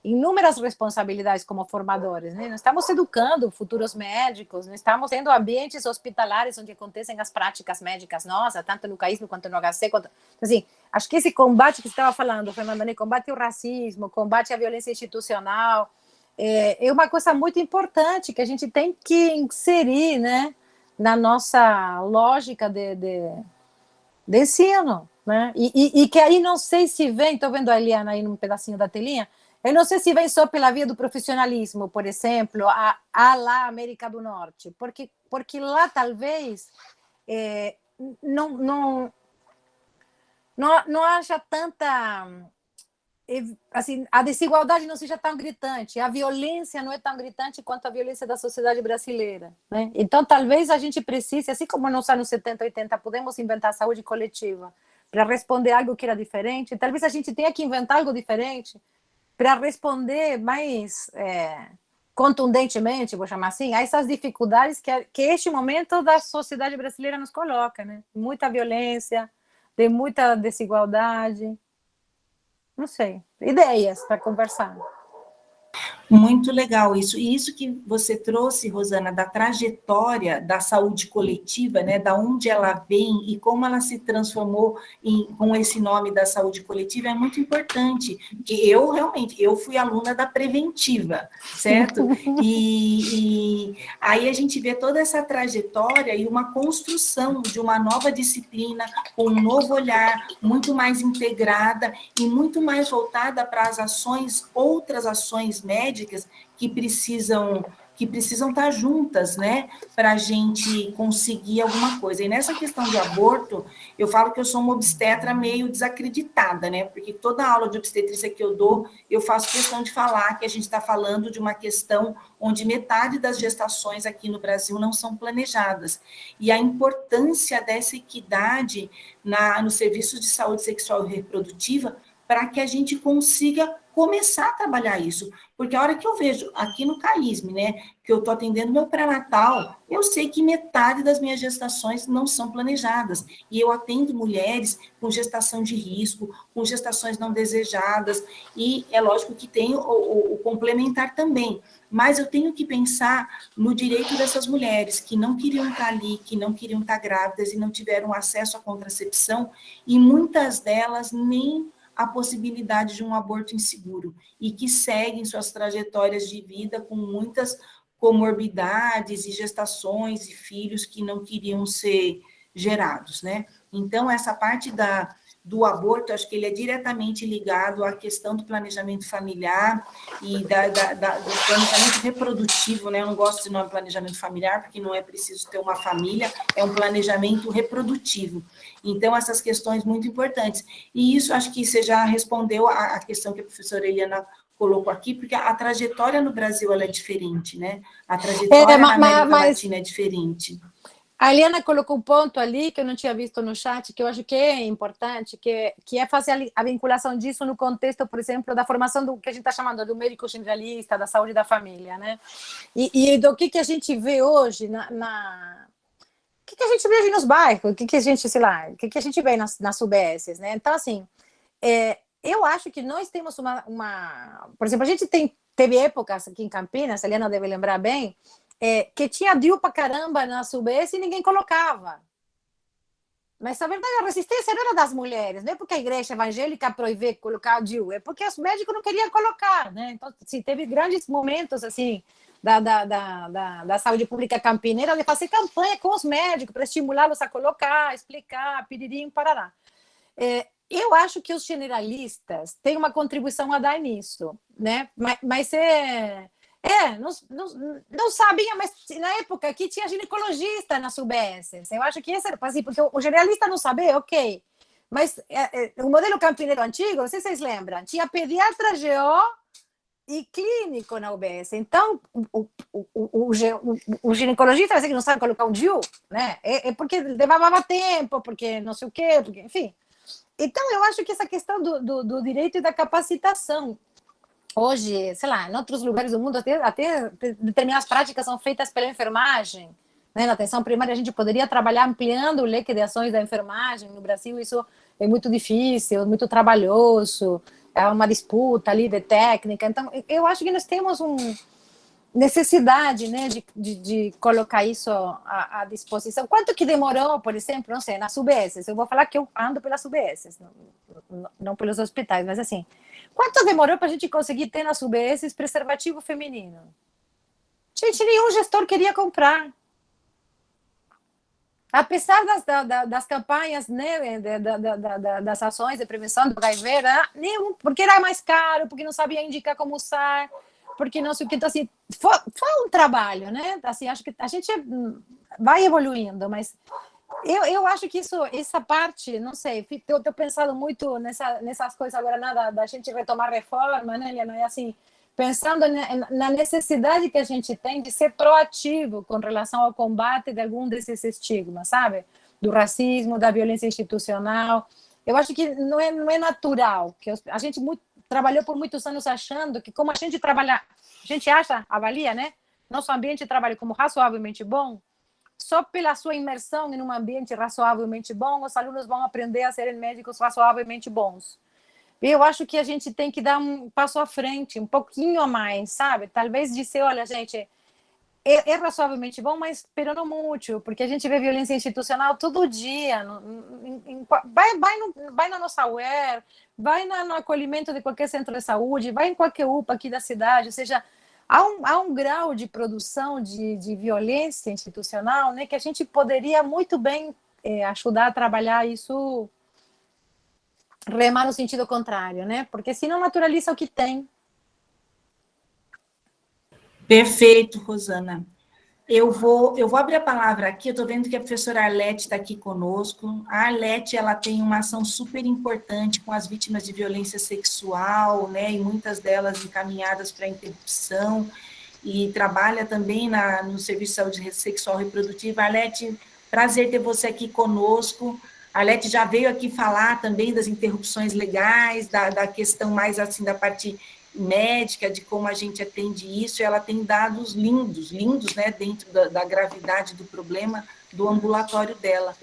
Speaker 2: inúmeras responsabilidades como formadores, né? Nós estamos educando futuros médicos, nós estamos tendo ambientes hospitalares onde acontecem as práticas médicas nossas, tanto no CAISM quanto no HC. Assim, acho que esse combate que você estava falando, Fernanda, né? Combate ao racismo, combate à violência institucional, é uma coisa muito importante que a gente tem que inserir, né? Na nossa lógica de ensino, né? E que aí não sei se vem, estou vendo a Eliana aí num pedacinho da telinha, eu não sei se vem só pela via do profissionalismo, por exemplo, a lá América do Norte, porque lá talvez não haja tanta, assim, a desigualdade não seja tão gritante, a violência não é tão gritante quanto a violência da sociedade brasileira, né? Então talvez a gente precise, assim como nos anos 70, 80 pudemos inventar saúde coletiva para responder algo que era diferente, talvez a gente tenha que inventar algo diferente para responder mais contundentemente, vou chamar assim, a essas dificuldades que este momento da sociedade brasileira nos coloca, né? Muita violência, de muita desigualdade. Não sei, ideias para conversar.
Speaker 1: Muito legal isso. E isso que você trouxe, Rosana, da trajetória da saúde coletiva, né, da onde ela vem e como ela se transformou com esse nome da saúde coletiva, é muito importante, porque eu fui aluna da preventiva, certo? E aí a gente vê toda essa trajetória e uma construção de uma nova disciplina, com um novo olhar, muito mais integrada e muito mais voltada para as ações, outras ações médicas, que precisam estar juntas, né, para a gente conseguir alguma coisa. E nessa questão de aborto, eu falo que eu sou uma obstetra meio desacreditada, né, porque toda aula de obstetrícia que eu dou, eu faço questão de falar que a gente está falando de uma questão onde metade das gestações aqui no Brasil não são planejadas. E a importância dessa equidade no serviço de saúde sexual e reprodutiva para que a gente consiga começar a trabalhar isso, porque a hora que eu vejo aqui no CAISM, né, que eu estou atendendo meu pré-natal, eu sei que metade das minhas gestações não são planejadas, e eu atendo mulheres com gestação de risco, com gestações não desejadas, e é lógico que tem o complementar também, mas eu tenho que pensar no direito dessas mulheres que não queriam estar ali, que não queriam estar grávidas e não tiveram acesso à contracepção, e muitas delas nem a possibilidade de um aborto inseguro e que seguem suas trajetórias de vida com muitas comorbidades e gestações e filhos que não queriam ser gerados, né? Então, essa parte do aborto, acho que ele é diretamente ligado à questão do planejamento familiar e do planejamento reprodutivo, né? Eu não gosto de nome planejamento familiar, porque não é preciso ter uma família, é um planejamento reprodutivo. Então, essas questões muito importantes. E isso, acho que você já respondeu a questão que a professora Eliana colocou aqui, porque a trajetória no Brasil ela é diferente, né? A trajetória na América Latina é diferente.
Speaker 2: A Eliana colocou um ponto ali que eu não tinha visto no chat, que eu acho que é importante, que é fazer a vinculação disso no contexto, por exemplo, da formação do que a gente está chamando do médico generalista, da saúde da família, né? E do que a gente vê hoje o que a gente vê hoje nos bairros, o que a gente, sei lá, o que a gente vê nas UBSs, né? Então, assim, eu acho que nós temos por exemplo, a gente teve épocas aqui em Campinas, a Eliana deve lembrar bem, que tinha DIU pra caramba na UBS e ninguém colocava. Mas, na verdade, a resistência não era das mulheres, não é porque a igreja evangélica proibiu colocar o DIU, é porque os médicos não queriam colocar, né? Então, assim, teve grandes momentos, assim, da saúde pública campineira de fazer campanha com os médicos para estimulá-los a colocar, explicar, piririm, parará. Eu acho que os generalistas têm uma contribuição a dar nisso, né? Mas não sabia, mas na época aqui tinha ginecologista nas UBS. Eu acho que esse era assim, porque o generalista não sabia, ok. Mas o modelo campineiro antigo, não sei se vocês lembram, tinha pediatra, GO e clínico na UBS. Então, o ginecologista vai ser que não sabe colocar um DIU, né? Porque levava tempo, porque não sei o quê, porque, enfim. Então, eu acho que essa questão do direito e da capacitação, hoje, sei lá, em outros lugares do mundo, até determinadas práticas são feitas pela enfermagem, né? Na atenção primária, a gente poderia trabalhar ampliando o leque de ações da enfermagem. No Brasil, isso é muito difícil, muito trabalhoso, é uma disputa ali de técnica. Então, eu acho que nós temos necessidade, né, de colocar isso à disposição. Quanto que demorou, por exemplo, não sei, nas UBSs? Eu vou falar que eu ando pelas UBSs, não pelos hospitais, mas assim, quanto demorou para a gente conseguir ter nas UBSs preservativo feminino? Gente, nenhum gestor queria comprar. Apesar das campanhas, né, das ações de prevenção do HIV, nenhum, porque era mais caro, porque não sabia indicar como usar, porque não sei o que. Então, assim, foi um trabalho, né? Assim, acho que a gente vai evoluindo, mas eu acho que essa parte, não sei, eu estou pensando muito nessas coisas agora, nada da gente retomar reforma, né, Eliana? É assim, pensando na necessidade que a gente tem de ser proativo com relação ao combate de algum desses estigmas, sabe? Do racismo, da violência institucional. Eu acho que não é natural, que a gente trabalhou por muitos anos achando que como a gente trabalha, a gente avalia, né? Nosso ambiente de trabalho como razoavelmente bom, só pela sua imersão em um ambiente razoavelmente bom, os alunos vão aprender a serem médicos razoavelmente bons. Eu acho que a gente tem que dar um passo à frente, um pouquinho a mais, sabe? Talvez dizer, olha, gente, é razoavelmente bom, mas não muito, porque a gente vê violência institucional todo dia. Vai na nossa UER, vai no acolhimento de qualquer centro de saúde, vai em qualquer UPA aqui da cidade, ou seja, há um grau de produção de violência institucional, né, que a gente poderia muito bem ajudar a trabalhar isso, remar no sentido contrário, né? Porque senão naturaliza o que tem.
Speaker 1: Perfeito, Rosana. Eu vou abrir a palavra aqui, eu estou vendo que a professora Arlete está aqui conosco. A Arlete, ela tem uma ação super importante com as vítimas de violência sexual, né, e muitas delas encaminhadas para interrupção, e trabalha também no Serviço de Saúde Sexual e Reprodutiva. Arlete, prazer ter você aqui conosco. A Arlete já veio aqui falar também das interrupções legais, da questão mais assim da parte médica, de como a gente atende isso, e ela tem dados lindos, né, dentro da gravidade do problema do ambulatório dela.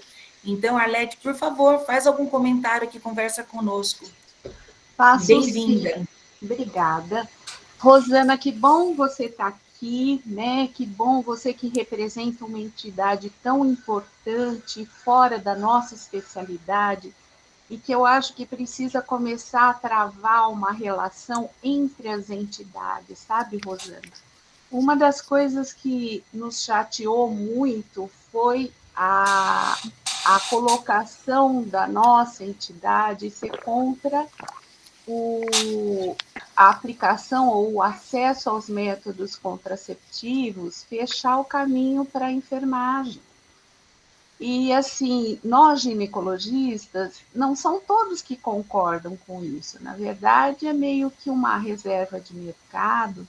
Speaker 1: Então, Arlete, por favor, faz algum comentário aqui, conversa conosco.
Speaker 3: Faço
Speaker 1: Bem-vinda.
Speaker 3: Sim. Obrigada. Rosana, que bom você estar aqui, né? Que bom você que representa uma entidade tão importante, fora da nossa especialidade, e que eu acho que precisa começar a travar uma relação entre as entidades, sabe, Rosana? Uma das coisas que nos chateou muito foi a colocação da nossa entidade ser contra a aplicação ou o acesso aos métodos contraceptivos, fechar o caminho para a enfermagem. E, assim, nós ginecologistas, não são todos que concordam com isso. Na verdade, é meio que uma reserva de mercado.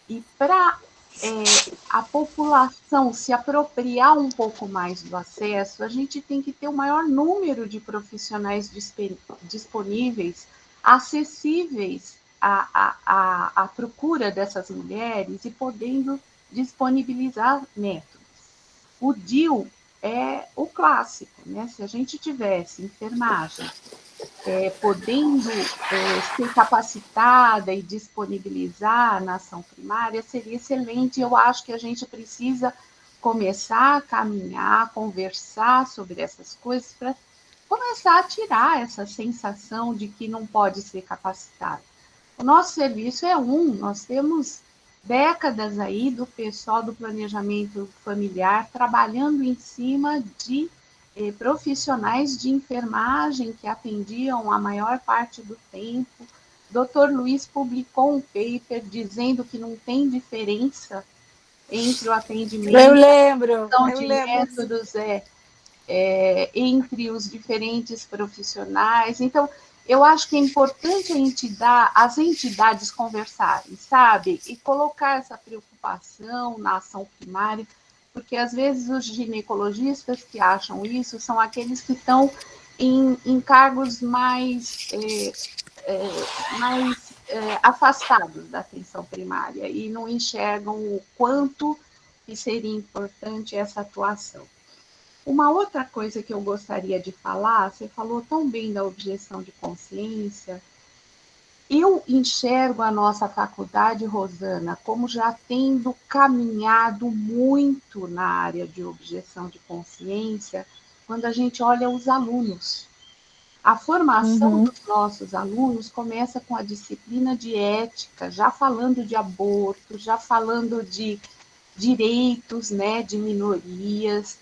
Speaker 3: E para a população se apropriar um pouco mais do acesso, a gente tem que ter o maior número de profissionais disponíveis, acessíveis à procura dessas mulheres e podendo disponibilizar métodos. O DIU é o clássico, né? Se a gente tivesse enfermagem podendo ser capacitada e disponibilizar na ação primária, seria excelente. Eu acho que a gente precisa começar a caminhar, conversar sobre essas coisas para começar a tirar essa sensação de que não pode ser capacitado. O nosso serviço nós temos décadas aí do pessoal do planejamento familiar trabalhando em cima de profissionais de enfermagem que atendiam a maior parte do tempo. Dr. Luiz publicou um paper dizendo que não tem diferença entre o atendimento de métodos entre os diferentes profissionais. Então, eu acho que é importante as entidades conversarem, sabe? E colocar essa preocupação na ação primária, porque às vezes os ginecologistas que acham isso são aqueles que estão em cargos mais afastados da atenção primária e não enxergam o quanto que seria importante essa atuação. Uma outra coisa que eu gostaria de falar, você falou tão bem da objeção de consciência. Eu enxergo a nossa faculdade, Rosana, como já tendo caminhado muito na área de objeção de consciência, quando a gente olha os alunos. A formação dos nossos alunos começa com a disciplina de ética, já falando de aborto, já falando de direitos, né, de minorias,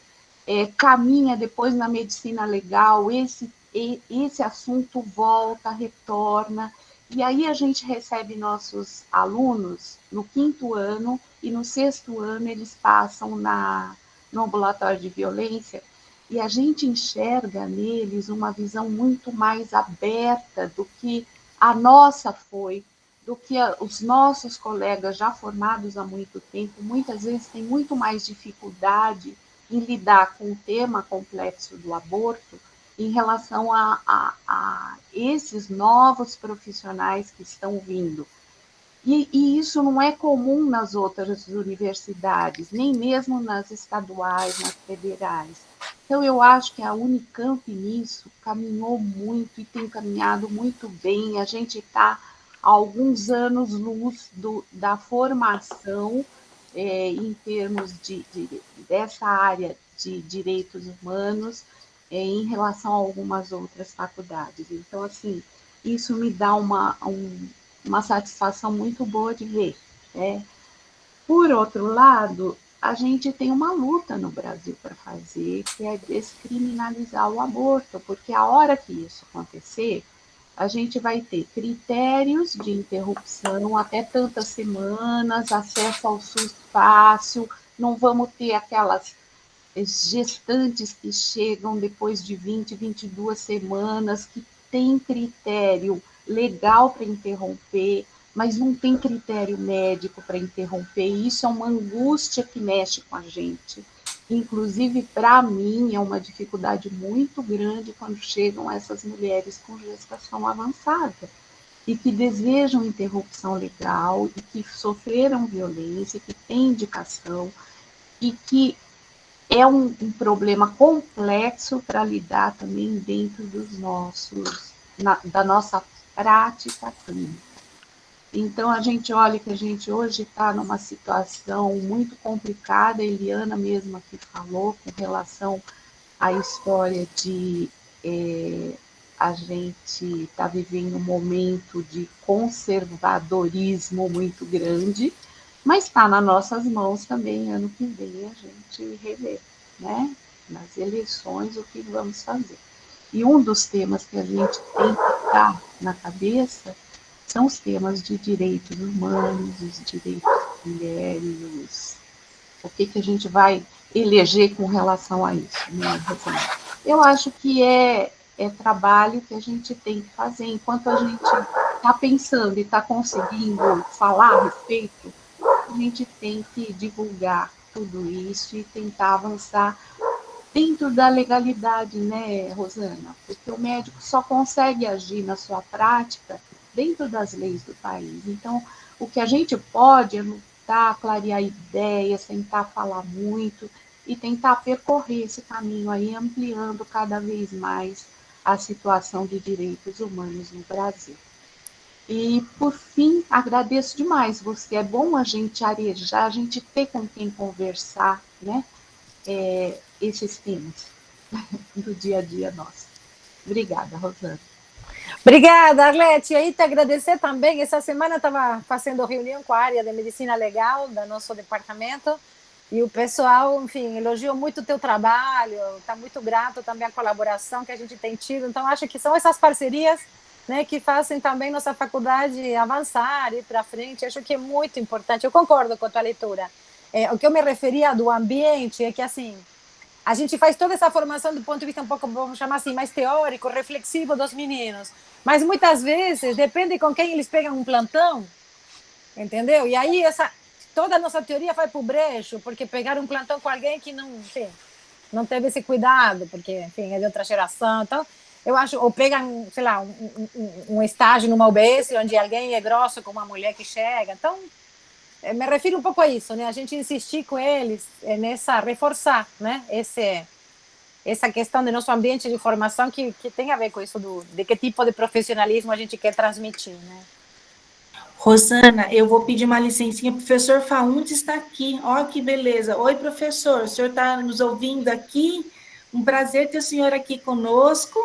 Speaker 3: caminha depois na medicina legal, esse assunto volta, retorna, e aí a gente recebe nossos alunos no 5º ano e no 6º ano eles passam no ambulatório de violência, e a gente enxerga neles uma visão muito mais aberta do que a nossa foi, do que os nossos colegas já formados há muito tempo, muitas vezes têm muito mais dificuldade em lidar com o tema complexo do aborto em relação a esses novos profissionais que estão vindo. E isso não é comum nas outras universidades, nem mesmo nas estaduais, nas federais. Então, eu acho que a Unicamp nisso caminhou muito e tem caminhado muito bem. A gente está há alguns anos-luz da formação em termos dessa área de direitos humanos em relação a algumas outras faculdades. Então, assim, isso me dá uma satisfação muito boa de ver, né? Por outro lado, a gente tem uma luta no Brasil para fazer, que é descriminalizar o aborto, porque a hora que isso acontecer, a gente vai ter critérios de interrupção até tantas semanas, acesso ao SUS fácil, não vamos ter aquelas gestantes que chegam depois de 20, 22 semanas, que tem critério legal para interromper, mas não tem critério médico para interromper. Isso é uma angústia que mexe com a gente. Inclusive, para mim, é uma dificuldade muito grande quando chegam essas mulheres com gestação avançada e que desejam interrupção legal e que sofreram violência, que têm indicação e que é um problema complexo para lidar também dentro da nossa prática clínica. Então, a gente olha que a gente hoje está numa situação muito complicada, a Eliana mesma aqui falou, com relação à história de a gente está vivendo um momento de conservadorismo muito grande, mas está nas nossas mãos também, ano que vem, a gente rever, né? Nas eleições, o que vamos fazer. E um dos temas que a gente tem que estar na cabeça são os temas de direitos humanos, os direitos das mulheres, o que a gente vai eleger com relação a isso, né? Eu acho que é trabalho que a gente tem que fazer, enquanto a gente está pensando e está conseguindo falar a respeito, a gente tem que divulgar tudo isso e tentar avançar dentro da legalidade, né, Rosana? Porque o médico só consegue agir na sua prática dentro das leis do país. Então, o que a gente pode é lutar, clarear ideias, tentar falar muito e tentar percorrer esse caminho aí, ampliando cada vez mais a situação de direitos humanos no Brasil. E, por fim, agradeço demais você. É bom a gente arejar, a gente ter com quem conversar, né? Esses temas do dia a dia nosso. Obrigada, Rosana.
Speaker 2: Obrigada, Arlete. E aí te agradecer também. Essa semana estava fazendo reunião com a área de medicina legal do nosso departamento e o pessoal, enfim, elogiou muito o teu trabalho, está muito grato também à colaboração que a gente tem tido. Então, acho que são essas parcerias, né, que fazem também nossa faculdade avançar, ir para frente. Acho que é muito importante. Eu concordo com a tua leitura. O que eu me referia do ambiente é que, assim, a gente faz toda essa formação do ponto de vista um pouco, vamos chamar assim, mais teórico, reflexivo dos meninos, mas muitas vezes depende com quem eles pegam um plantão, entendeu? E aí toda a nossa teoria vai para o brecho, porque pegaram um plantão com alguém que não, enfim, não teve esse cuidado, porque, enfim, é de outra geração. Então, eu acho, ou pegam, sei lá, um estágio numa UBS, onde alguém é grosso com uma mulher que chega. Então, me refiro um pouco a isso, né? A gente insistir com eles nessa, reforçar, né? Essa questão do nosso ambiente de formação que tem a ver com isso de que tipo de profissionalismo a gente quer transmitir, né?
Speaker 1: Rosana, eu vou pedir uma licencinha, o professor Faundes está aqui, ó que beleza. Oi, professor, o senhor está nos ouvindo aqui? Um prazer ter o senhor aqui conosco,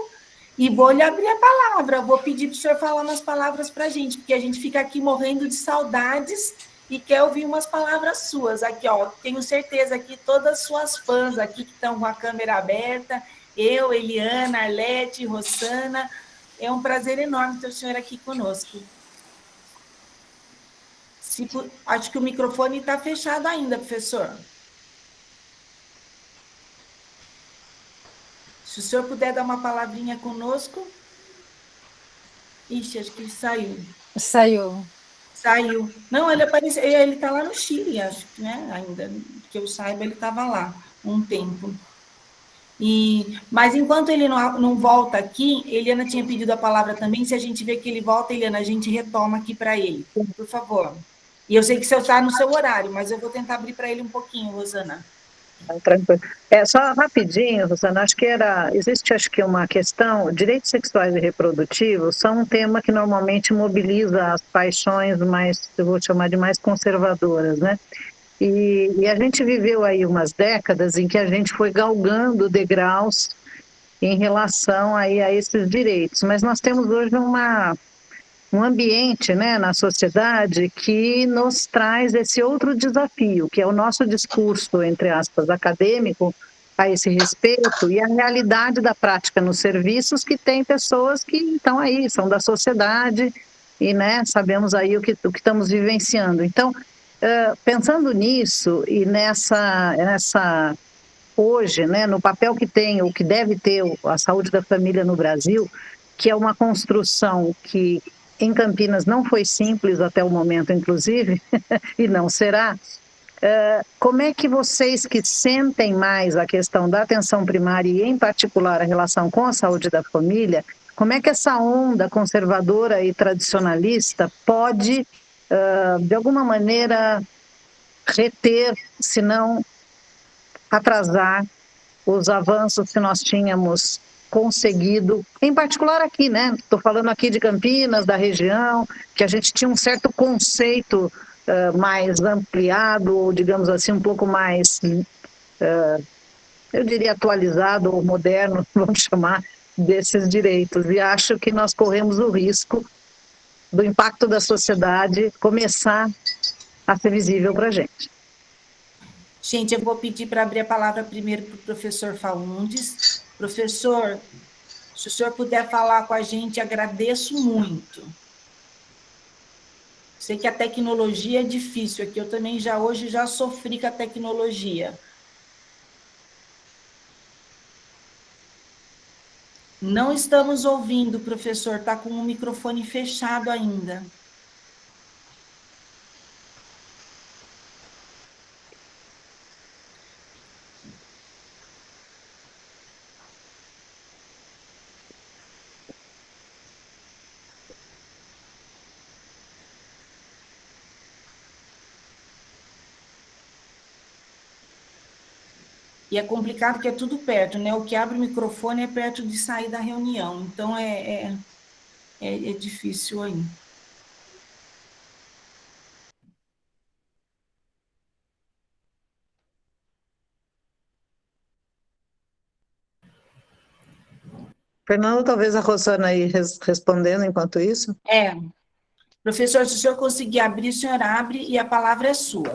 Speaker 1: e vou lhe abrir a palavra, vou pedir para o senhor falar umas palavras para a gente, porque a gente fica aqui morrendo de saudades e quer ouvir umas palavras suas. Aqui, ó, tenho certeza que todas as suas fãs aqui que estão com a câmera aberta, eu, Eliana, Arlete, Rosana, é um prazer enorme ter o senhor aqui conosco. Acho que o microfone está fechado ainda, professor. Se o senhor puder dar uma palavrinha conosco. Ixi, acho que ele saiu. Saiu. Não, ele apareceu, ele está lá no Chile, acho, né? Ainda que eu saiba, ele estava lá um tempo. Mas enquanto ele não volta aqui, Eliana tinha pedido a palavra também. Se a gente vê que ele volta, Eliana, a gente retoma aqui para ele, por favor. E eu sei que o senhor está no seu horário, mas eu vou tentar abrir para ele um pouquinho, Rosana.
Speaker 4: Tranquilo. Só rapidinho, Rosana, existe acho que uma questão, direitos sexuais e reprodutivos são um tema que normalmente mobiliza as paixões mais, eu vou chamar de mais conservadoras, né? E a gente viveu aí umas décadas em que a gente foi galgando degraus em relação aí a esses direitos, mas nós temos hoje um ambiente, né, na sociedade que nos traz esse outro desafio, que é o nosso discurso, entre aspas, acadêmico, a esse respeito, e a realidade da prática nos serviços, que tem pessoas que estão aí, são da sociedade, e, né, sabemos aí o que estamos vivenciando. Então, pensando nisso, e nessa hoje, né, no papel que tem, ou que deve ter a saúde da família no Brasil, que é uma construção que em Campinas não foi simples até o momento, inclusive, e não será. Como é que vocês que sentem mais a questão da atenção primária e, em particular, a relação com a saúde da família, como é que essa onda conservadora e tradicionalista pode, de alguma maneira, reter, se não atrasar os avanços que nós tínhamos conseguido, em particular aqui, né? Estou falando aqui de Campinas, da região, que a gente tinha um certo conceito mais ampliado, ou digamos assim, um pouco mais, eu diria, atualizado ou moderno, vamos chamar, desses direitos. E acho que nós corremos o risco do impacto da sociedade começar a ser visível para a gente.
Speaker 1: Gente, eu vou pedir para abrir a palavra primeiro para o professor Faundes. Professor, se o senhor puder falar com a gente, agradeço muito. Sei que a tecnologia é difícil aqui, eu também hoje já sofri com a tecnologia. Não estamos ouvindo, professor, está com o microfone fechado ainda. E é complicado porque é tudo perto, né? O que abre o microfone é perto de sair da reunião. Então, é difícil aí.
Speaker 4: Fernando, talvez a Rosana aí respondendo enquanto isso.
Speaker 1: Professor, se o senhor conseguir abrir, o senhor abre e a palavra é sua.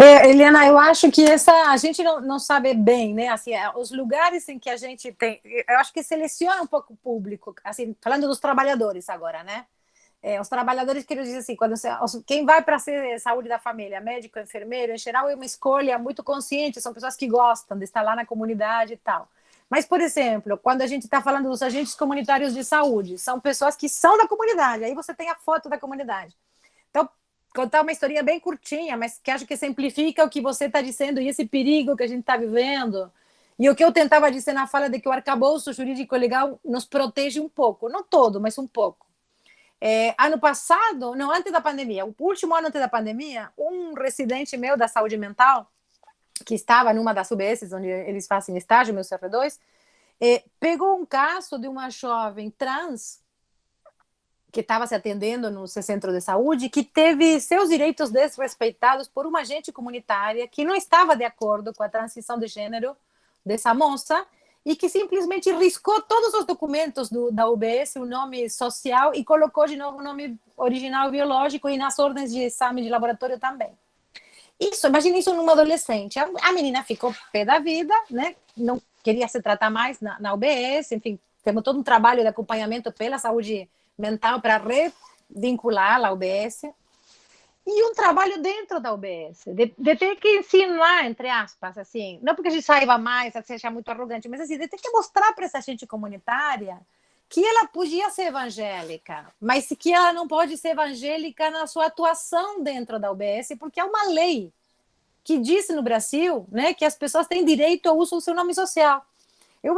Speaker 2: Eliana, eu acho que a gente não sabe bem, né? Assim, os lugares em que a gente tem, eu acho que seleciona um pouco o público, assim, falando dos trabalhadores agora, né? Os trabalhadores, quero dizer assim, quem vai para ser saúde da família, médico, enfermeiro, em geral é uma escolha muito consciente, são pessoas que gostam de estar lá na comunidade e tal. Mas, por exemplo, quando a gente está falando dos agentes comunitários de saúde, são pessoas que são da comunidade, aí você tem a foto da comunidade. Então, contar uma historinha bem curtinha, mas que acho que simplifica o que você está dizendo e esse perigo que a gente está vivendo. E o que eu tentava dizer na fala de que o arcabouço jurídico legal nos protege um pouco, não todo, mas um pouco. Ano passado, não, antes da pandemia, o último ano antes da pandemia, um residente meu da saúde mental, que estava numa das UBSs onde eles fazem estágio, meu CR2, pegou um caso de uma jovem trans que estava se atendendo no centro de saúde, que teve seus direitos desrespeitados por uma agente comunitária que não estava de acordo com a transição de gênero dessa moça e que simplesmente riscou todos os documentos da UBS, o nome social, e colocou de novo o nome original biológico e nas ordens de exame de laboratório também. Isso, imagina isso numa adolescente. A menina ficou pé da vida, né? Não queria se tratar mais na UBS, enfim, temos todo um trabalho de acompanhamento pela saúde mental para revinculá-la à UBS. E um trabalho dentro da UBS, de ter que ensinar, entre aspas, assim, não porque a gente saiba mais, seja muito arrogante, mas assim, de ter que mostrar para essa gente comunitária que ela podia ser evangélica, mas que ela não pode ser evangélica na sua atuação dentro da UBS, porque é uma lei que diz no Brasil, né, que as pessoas têm direito ao uso do seu nome social. Eu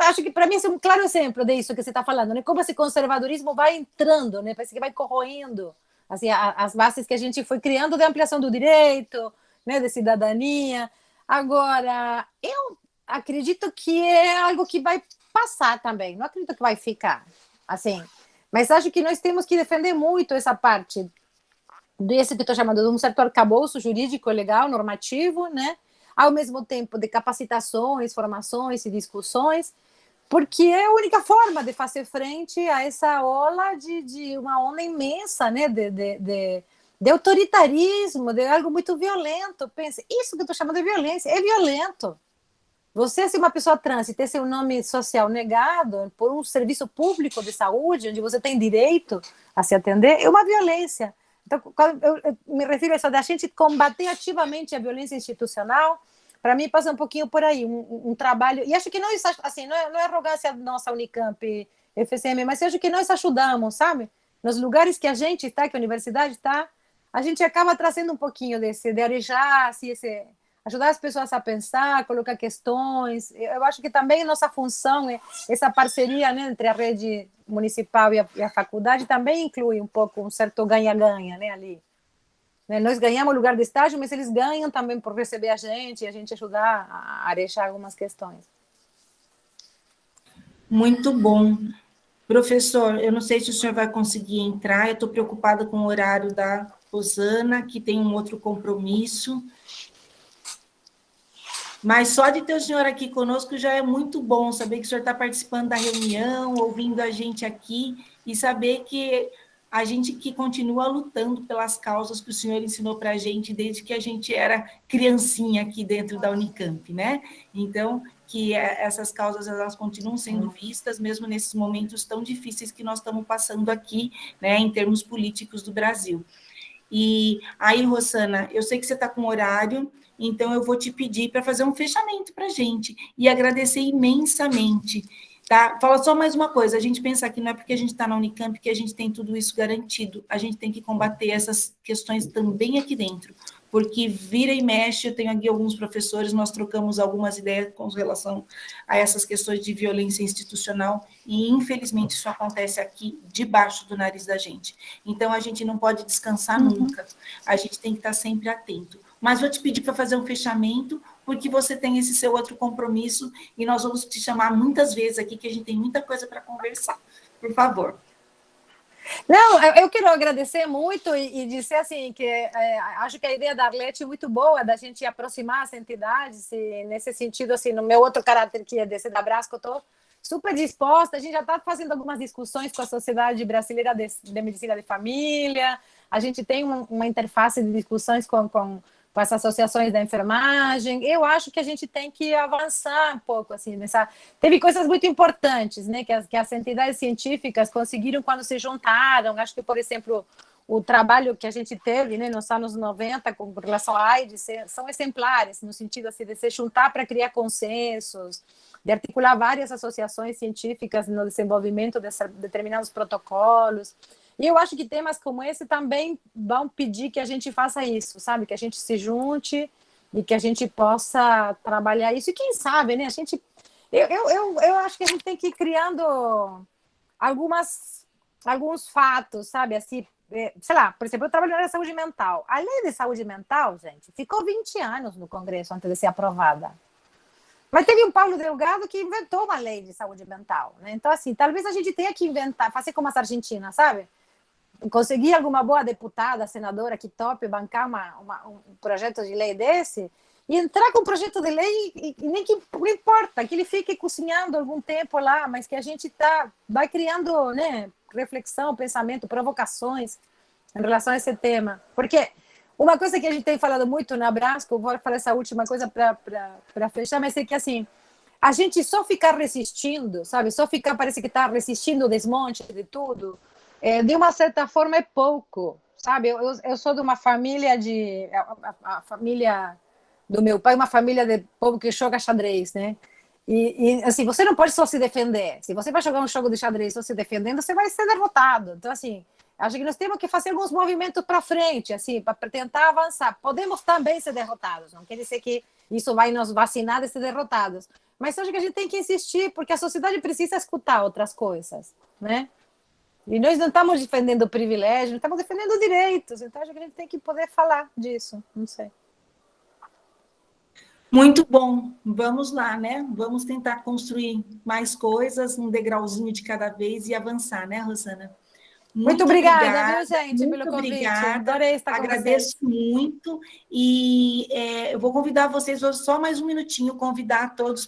Speaker 2: acho que para mim é um claro exemplo disso que você está falando, né? Como esse conservadorismo vai entrando, né? Parece que vai corroendo assim, as bases que a gente foi criando de ampliação do direito, né, de cidadania. Agora, eu acredito que é algo que vai passar também, não acredito que vai ficar, assim, mas acho que nós temos que defender muito essa parte desse que estou chamando de um certo arcabouço jurídico, legal, normativo, né, ao mesmo tempo de capacitações, formações e discussões, porque é a única forma de fazer frente a essa ola de uma onda imensa, né, de autoritarismo, de algo muito violento. Pense, isso que eu estou chamando de violência é violento. Você ser uma pessoa trans e ter seu nome social negado por um serviço público de saúde, onde você tem direito a se atender, é uma violência. Então, quando eu me refiro a isso, da gente combater ativamente a violência institucional, para mim passa um pouquinho por aí, um trabalho, e acho que nós, assim, não é arrogância nossa Unicamp, FCM, mas eu acho que nós ajudamos, sabe? Nos lugares que a gente está, que a universidade está, a gente acaba trazendo um pouquinho de arejar, assim, ajudar as pessoas a pensar, colocar questões. Eu acho que também nossa função é essa parceria, né, entre a rede municipal e a faculdade também inclui um pouco um certo ganha-ganha, né, ali. Né? Nós ganhamos o lugar de estágio, mas eles ganham também por receber a gente e a gente ajudar a areixar algumas questões.
Speaker 1: Muito bom. Professor, eu não sei se o senhor vai conseguir entrar, eu estou preocupada com o horário da Rosana, que tem um outro compromisso. Mas só de ter o senhor aqui conosco já é muito bom, saber que o senhor está participando da reunião, ouvindo a gente aqui, e saber que a gente que continua lutando pelas causas que o senhor ensinou para a gente desde que a gente era criancinha aqui dentro da Unicamp, né? Então, que essas causas elas continuam sendo vistas, mesmo nesses momentos tão difíceis que nós estamos passando aqui, né, em termos políticos do Brasil. E aí, Rosana, eu sei que você está com horário, então eu vou te pedir para fazer um fechamento para a gente e agradecer imensamente. Tá? Fala só mais uma coisa, a gente pensa que não é porque a gente está na Unicamp que a gente tem tudo isso garantido, a gente tem que combater essas questões também aqui dentro, porque vira e mexe, eu tenho aqui alguns professores, nós trocamos algumas ideias com relação a essas questões de violência institucional, e infelizmente isso acontece aqui debaixo do nariz da gente. Então a gente não pode descansar nunca, a gente tem que estar sempre atento. Mas vou te pedir para fazer um fechamento, porque você tem esse seu outro compromisso, e nós vamos te chamar muitas vezes aqui, que a gente tem muita coisa para conversar. Por favor.
Speaker 2: Não, eu quero agradecer muito e dizer assim que acho que a ideia da Arlete é muito boa, da gente aproximar as entidades, e nesse sentido, assim, no meu outro caráter, que é desse da Brasco, eu estou super disposta, a gente já está fazendo algumas discussões com a Sociedade Brasileira de Medicina de Família, a gente tem uma interface de discussões com as associações da enfermagem. Eu acho que a gente tem que avançar um pouco, assim, teve coisas muito importantes, né, que as entidades científicas conseguiram quando se juntaram. Acho que, por exemplo, o trabalho que a gente teve, né, nos anos 90 com relação à AIDS são exemplares, no sentido, assim, de se juntar para criar consensos, de articular várias associações científicas no desenvolvimento de determinados protocolos. E eu acho que temas como esse também vão pedir que a gente faça isso, sabe? Que a gente se junte e que a gente possa trabalhar isso. E quem sabe, né? Eu acho que a gente tem que ir criando algumas alguns fatos, sabe, assim, sei lá, por exemplo, eu trabalho na saúde mental. A lei de saúde mental, gente, ficou 20 anos no Congresso antes de ser aprovada. Mas teve um Paulo Delgado que inventou uma lei de saúde mental, né? Então, assim, talvez a gente tenha que inventar, fazer como as argentinas, sabe? Conseguir alguma boa deputada, senadora que tope bancar um projeto de lei desse e entrar com um projeto de lei e nem que não importa, que ele fique cozinhando algum tempo lá, mas que a gente vai criando, né, reflexão, pensamento, provocações em relação a esse tema. Porque uma coisa que a gente tem falado muito na Brasco, vou falar essa última coisa para fechar, mas é que, assim, a gente só ficar resistindo, sabe? Só ficar, parece que está resistindo o desmonte de tudo, de uma certa forma é pouco, sabe? Eu sou de uma família a família do meu pai, uma família de povo que joga xadrez, né? E assim, você não pode só se defender. Se você vai jogar um jogo de xadrez só se defendendo, você vai ser derrotado. Então, assim, acho que nós temos que fazer alguns movimentos para frente, assim, para tentar avançar. Podemos também ser derrotados, não quer dizer que isso vai nos vacinar de ser derrotados. Mas acho que a gente tem que insistir, porque a sociedade precisa escutar outras coisas, né? E nós não estamos defendendo privilégio, não estamos defendendo direitos. Então, acho que a gente tem que poder falar disso, não sei.
Speaker 1: Muito bom, vamos lá, né? Vamos tentar construir mais coisas, um degrauzinho de cada vez e avançar, né, Rosana?
Speaker 2: Muito obrigada, viu, gente, pelo convite.
Speaker 1: Obrigada.
Speaker 2: Adorei estar com vocês.
Speaker 1: Agradeço muito. E eu vou convidar vocês hoje, só mais um minutinho, convidar todos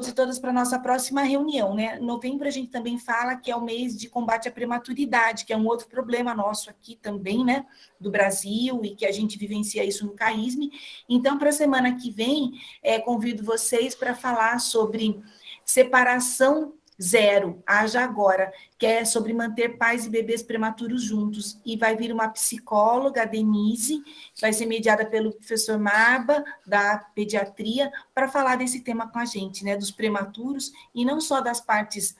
Speaker 1: e todas para a nossa próxima reunião, né? Em novembro a gente também fala que é o mês de combate à prematuridade, que é um outro problema nosso aqui também, né? Do Brasil, e que a gente vivencia isso no CAISM. Então, para a semana que vem, convido vocês para falar sobre separação zero, haja agora, que é sobre manter pais e bebês prematuros juntos. E vai vir uma psicóloga, a Denise, vai ser mediada pelo professor Marba, da pediatria, para falar desse tema com a gente, né, dos prematuros, e não só das partes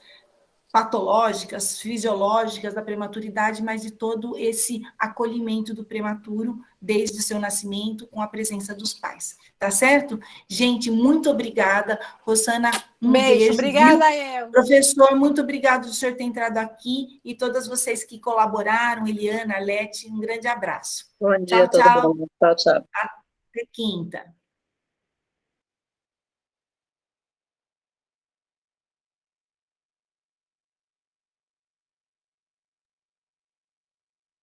Speaker 1: patológicas, fisiológicas da prematuridade, mas de todo esse acolhimento do prematuro desde o seu nascimento, com a presença dos pais. Tá certo? Gente, muito obrigada. Rosana, um beijo.
Speaker 2: Obrigada, eu.
Speaker 1: Professor, muito obrigado por o senhor ter entrado aqui e todas vocês que colaboraram, Eliana, Lete, um grande abraço.
Speaker 4: Bom dia,
Speaker 1: tchau, tchau.
Speaker 4: Todo mundo. Tchau, tchau.
Speaker 1: Até quinta.